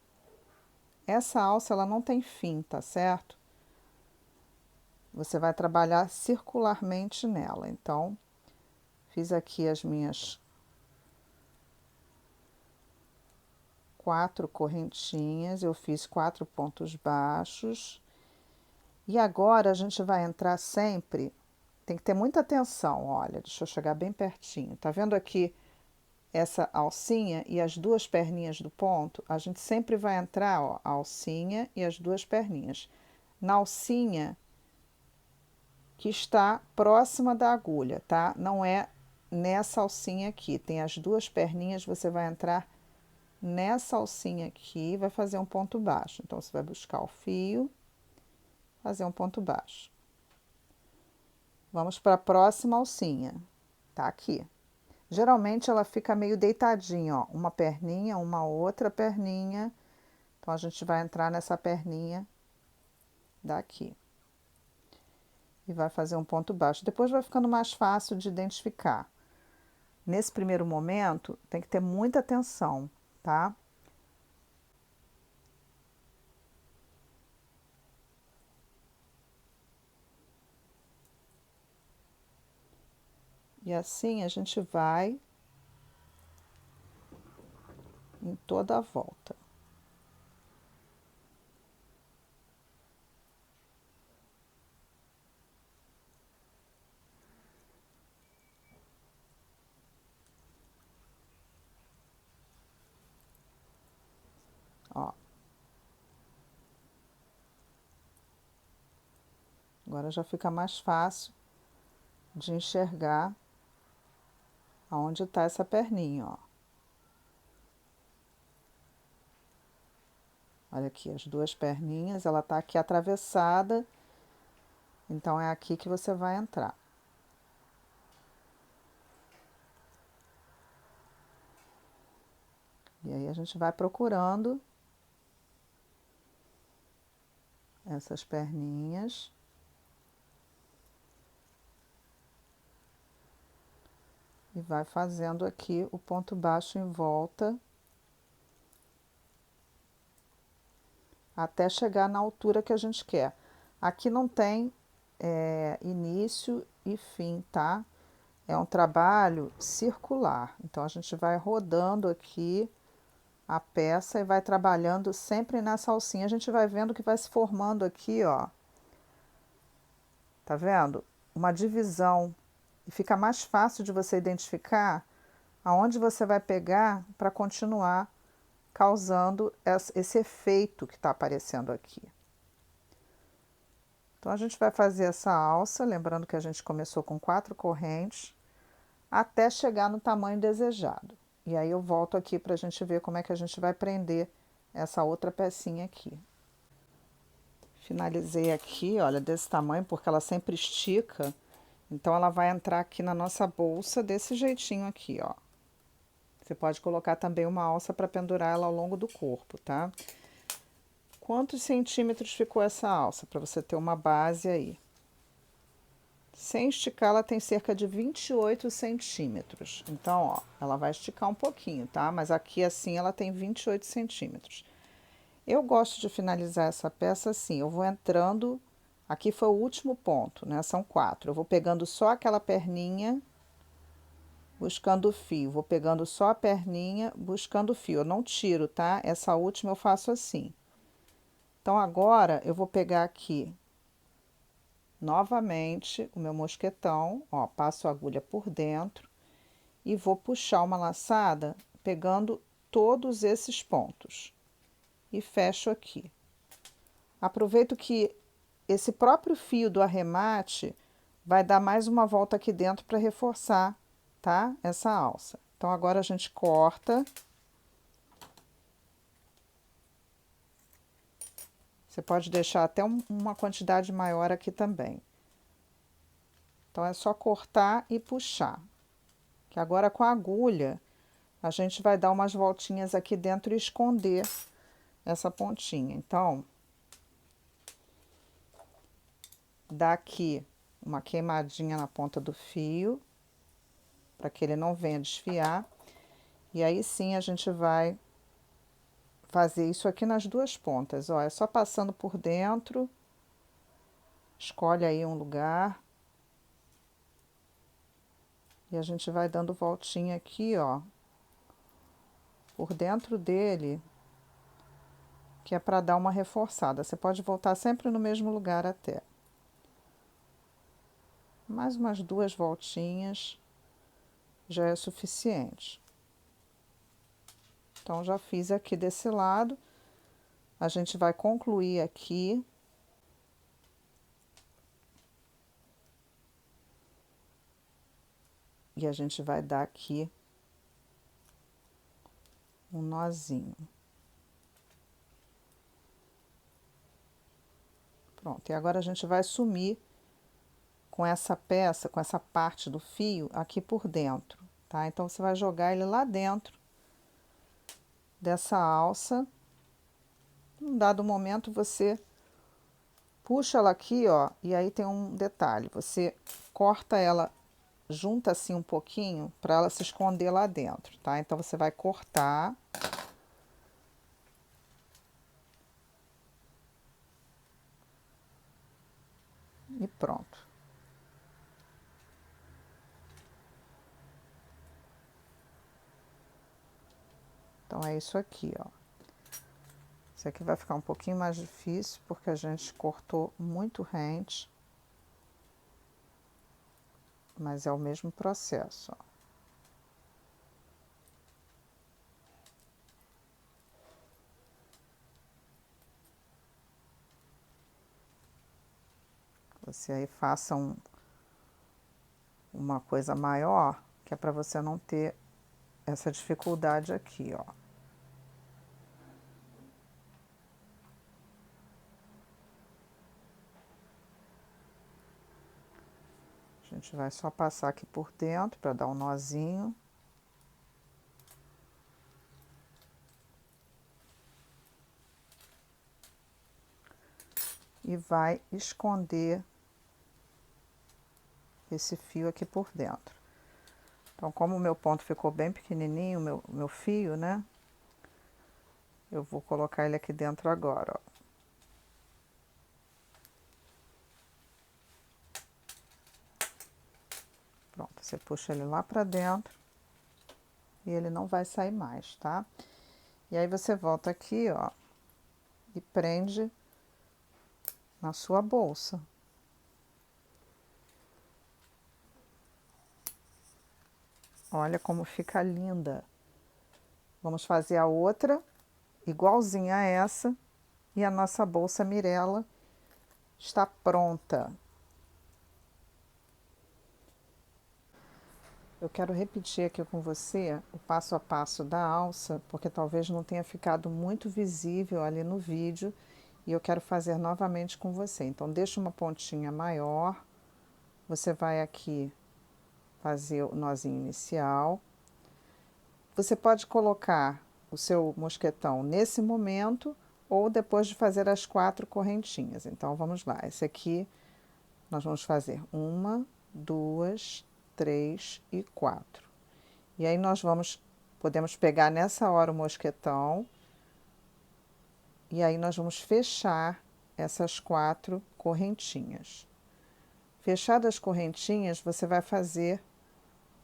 Essa alça, ela não tem fim, tá certo? Você vai trabalhar circularmente nela. Então, fiz aqui as minhas 4 correntinhas, eu fiz 4 pontos baixos. E agora a gente vai entrar sempre, tem que ter muita atenção, olha, deixa eu chegar bem pertinho. Tá vendo aqui essa alcinha e as 2 perninhas do ponto? A gente sempre vai entrar, ó, a alcinha e as 2 perninhas. Na alcinha que está próxima da agulha, tá? Não é nessa alcinha aqui, tem as 2 perninhas, você vai entrar nessa alcinha aqui, vai fazer um ponto baixo. Então, você vai buscar o fio, fazer um ponto baixo. Vamos para a próxima alcinha, tá aqui. Geralmente ela fica meio deitadinha, ó, uma perninha, uma outra perninha. Então, a gente vai entrar nessa perninha daqui. E vai fazer um ponto baixo. Depois vai ficando mais fácil de identificar. Nesse primeiro momento, tem que ter muita atenção, tá? E assim a gente vai em toda a volta. Ó. Agora já fica mais fácil de enxergar aonde está essa perninha, ó. Olha aqui, as 2 perninhas, ela tá aqui atravessada, então é aqui que você vai entrar. E aí a gente vai procurando essas perninhas. E vai fazendo aqui o ponto baixo em volta, até chegar na altura que a gente quer. Aqui não tem início e fim, tá? É um trabalho circular. Então, a gente vai rodando aqui a peça e vai trabalhando sempre nessa alcinha. A gente vai vendo que vai se formando aqui, ó. Tá vendo? Uma divisão. E fica mais fácil de você identificar aonde você vai pegar para continuar causando esse efeito que está aparecendo aqui. Então, a gente vai fazer essa alça, lembrando que a gente começou com 4 correntes, até chegar no tamanho desejado. E aí eu volto aqui para a gente ver como é que a gente vai prender essa outra pecinha aqui. Finalizei aqui, olha, desse tamanho, porque ela sempre estica. Então, ela vai entrar aqui na nossa bolsa desse jeitinho aqui, ó. Você pode colocar também uma alça para pendurar ela ao longo do corpo, tá? Quantos centímetros ficou essa alça? Para você ter uma base aí. Sem esticar, ela tem cerca de 28 centímetros. Então, ó, ela vai esticar um pouquinho, tá? Mas aqui, assim, ela tem 28 centímetros. Eu gosto de finalizar essa peça assim, eu vou entrando... Aqui foi o último ponto, né? São 4. Eu vou pegando só aquela perninha buscando o fio. Vou pegando só a perninha, buscando o fio. Eu não tiro, tá? Essa última eu faço assim. Então, agora, eu vou pegar aqui, novamente, o meu mosquetão, ó, passo a agulha por dentro e vou puxar uma laçada, pegando todos esses pontos. E fecho aqui. Aproveito que esse próprio fio do arremate vai dar mais uma volta aqui dentro para reforçar, tá? Essa alça. Então, agora a gente corta. Você pode deixar até uma quantidade maior aqui também. Então, é só cortar e puxar. Que agora com a agulha, a gente vai dar umas voltinhas aqui dentro e esconder essa pontinha. Então, dá aqui uma queimadinha na ponta do fio, para que ele não venha desfiar. E aí sim a gente vai fazer isso aqui nas duas pontas, ó, é só passando por dentro, escolhe aí um lugar. E a gente vai dando voltinha aqui, ó, por dentro dele, que é para dar uma reforçada. Você pode voltar sempre no mesmo lugar até. Mais umas duas voltinhas já é suficiente. Então, já fiz aqui desse lado. A gente vai concluir aqui. E a gente vai dar aqui um nozinho. Pronto, e agora a gente vai sumir com essa peça, com essa parte do fio aqui por dentro, tá? Então, você vai jogar ele lá dentro dessa alça. Num dado momento, você puxa ela aqui, ó, e aí tem um detalhe, você corta ela, junta assim um pouquinho, para ela se esconder lá dentro, tá? Então, você vai cortar. E pronto. Então, é isso aqui, ó. Isso aqui vai ficar um pouquinho mais difícil, porque a gente cortou muito rente. Mas é o mesmo processo, ó. Você aí faça uma coisa maior, que é para você não ter essa dificuldade aqui, ó. A gente vai só passar aqui por dentro para dar um nozinho. E vai esconder esse fio aqui por dentro. Então, como o meu ponto ficou bem pequenininho, meu fio, né? Eu vou colocar ele aqui dentro agora, ó. Pronto, você puxa ele lá pra dentro e ele não vai sair mais, tá? E aí, você volta aqui, ó, e prende na sua bolsa. Olha como fica linda. Vamos fazer a outra, igualzinha a essa, e a nossa bolsa Mirella está pronta. Eu quero repetir aqui com você o passo a passo da alça, porque talvez não tenha ficado muito visível ali no vídeo, e eu quero fazer novamente com você. Então, deixa uma pontinha maior, você vai aqui fazer o nozinho inicial. Você pode colocar o seu mosquetão nesse momento ou depois de fazer as 4 correntinhas. Então, vamos lá. Esse aqui nós vamos fazer 1, 2, 3 e 4. E aí, podemos pegar nessa hora o mosquetão, e aí nós vamos fechar essas 4 correntinhas. Fechadas as correntinhas, você vai fazer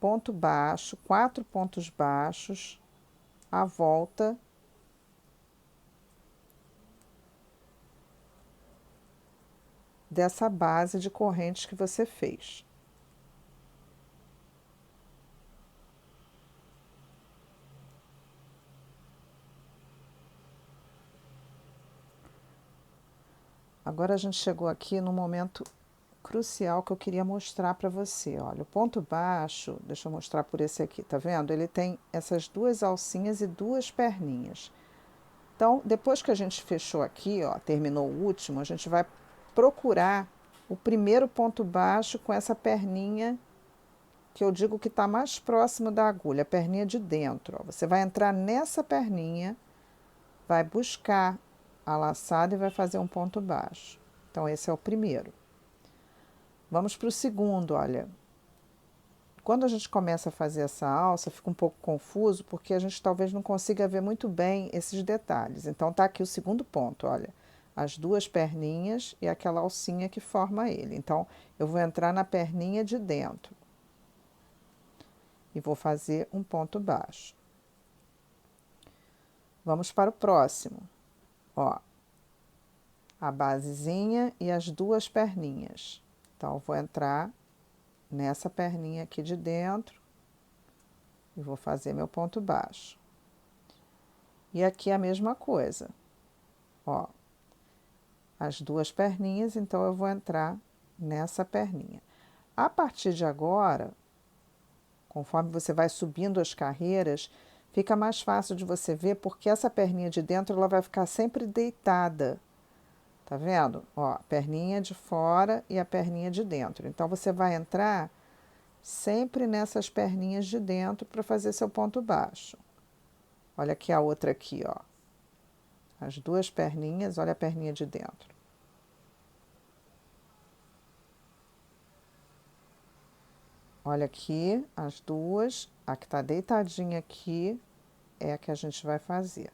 ponto baixo, 4 pontos baixos à volta dessa base de correntes que você fez. Agora a gente chegou aqui no momento crucial que eu queria mostrar para você. Olha, o ponto baixo, deixa eu mostrar por esse aqui, tá vendo? Ele tem essas duas alcinhas e duas perninhas. Então, depois que a gente fechou aqui, ó, terminou o último, a gente vai procurar o primeiro ponto baixo com essa perninha que eu digo que está mais próximo da agulha, a perninha de dentro. Ó. Você vai entrar nessa perninha, vai buscar a laçada e vai fazer um ponto baixo. Então, esse é o primeiro. Vamos para o segundo, olha. Quando a gente começa a fazer essa alça, fica um pouco confuso, porque a gente talvez não consiga ver muito bem esses detalhes. Então, tá aqui o segundo ponto, olha. As duas perninhas e aquela alcinha que forma ele. Então, eu vou entrar na perninha de dentro. E vou fazer um ponto baixo. Vamos para o próximo. Ó, a basezinha e as duas perninhas. Então, eu vou entrar nessa perninha aqui de dentro e vou fazer meu ponto baixo. E aqui a mesma coisa. Ó, as duas perninhas, então eu vou entrar nessa perninha. A partir de agora, conforme você vai subindo as carreiras, fica mais fácil de você ver, porque essa perninha de dentro ela vai ficar sempre deitada. Tá vendo? Ó, a perninha de fora e a perninha de dentro. Então, você vai entrar sempre nessas perninhas de dentro para fazer seu ponto baixo. Olha aqui a outra aqui, ó. As duas perninhas, olha a perninha de dentro. Olha aqui as duas, a que tá deitadinha aqui é a que a gente vai fazer.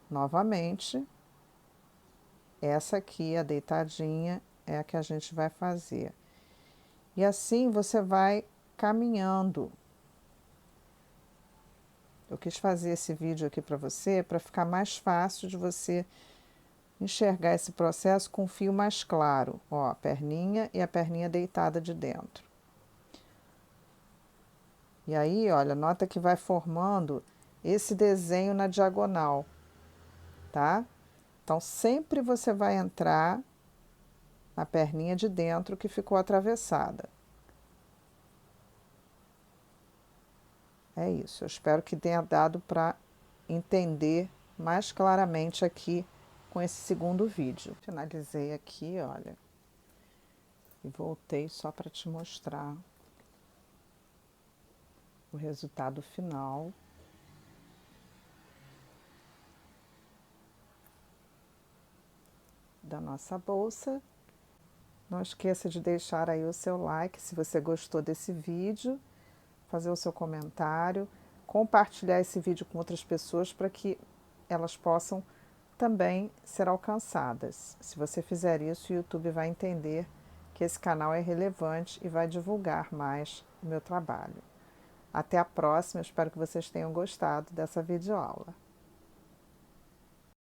Novamente, essa aqui, a deitadinha, é a que a gente vai fazer. E assim você vai caminhando. Eu quis fazer esse vídeo aqui para você, para ficar mais fácil de você enxergar esse processo com um fio mais claro. Ó, a perninha e a perninha deitada de dentro. E aí, olha, nota que vai formando esse desenho na diagonal, tá? Então, sempre você vai entrar na perninha de dentro que ficou atravessada. É isso, eu espero que tenha dado para entender mais claramente aqui com esse segundo vídeo. Finalizei aqui, olha, e voltei só para te mostrar o resultado final. Da nossa bolsa. Não esqueça de deixar aí o seu like se você gostou desse vídeo, fazer o seu comentário, compartilhar esse vídeo com outras pessoas para que elas possam também ser alcançadas. Se você fizer isso, o YouTube vai entender que esse canal é relevante e vai divulgar mais o meu trabalho. Até a próxima, espero que vocês tenham gostado dessa videoaula.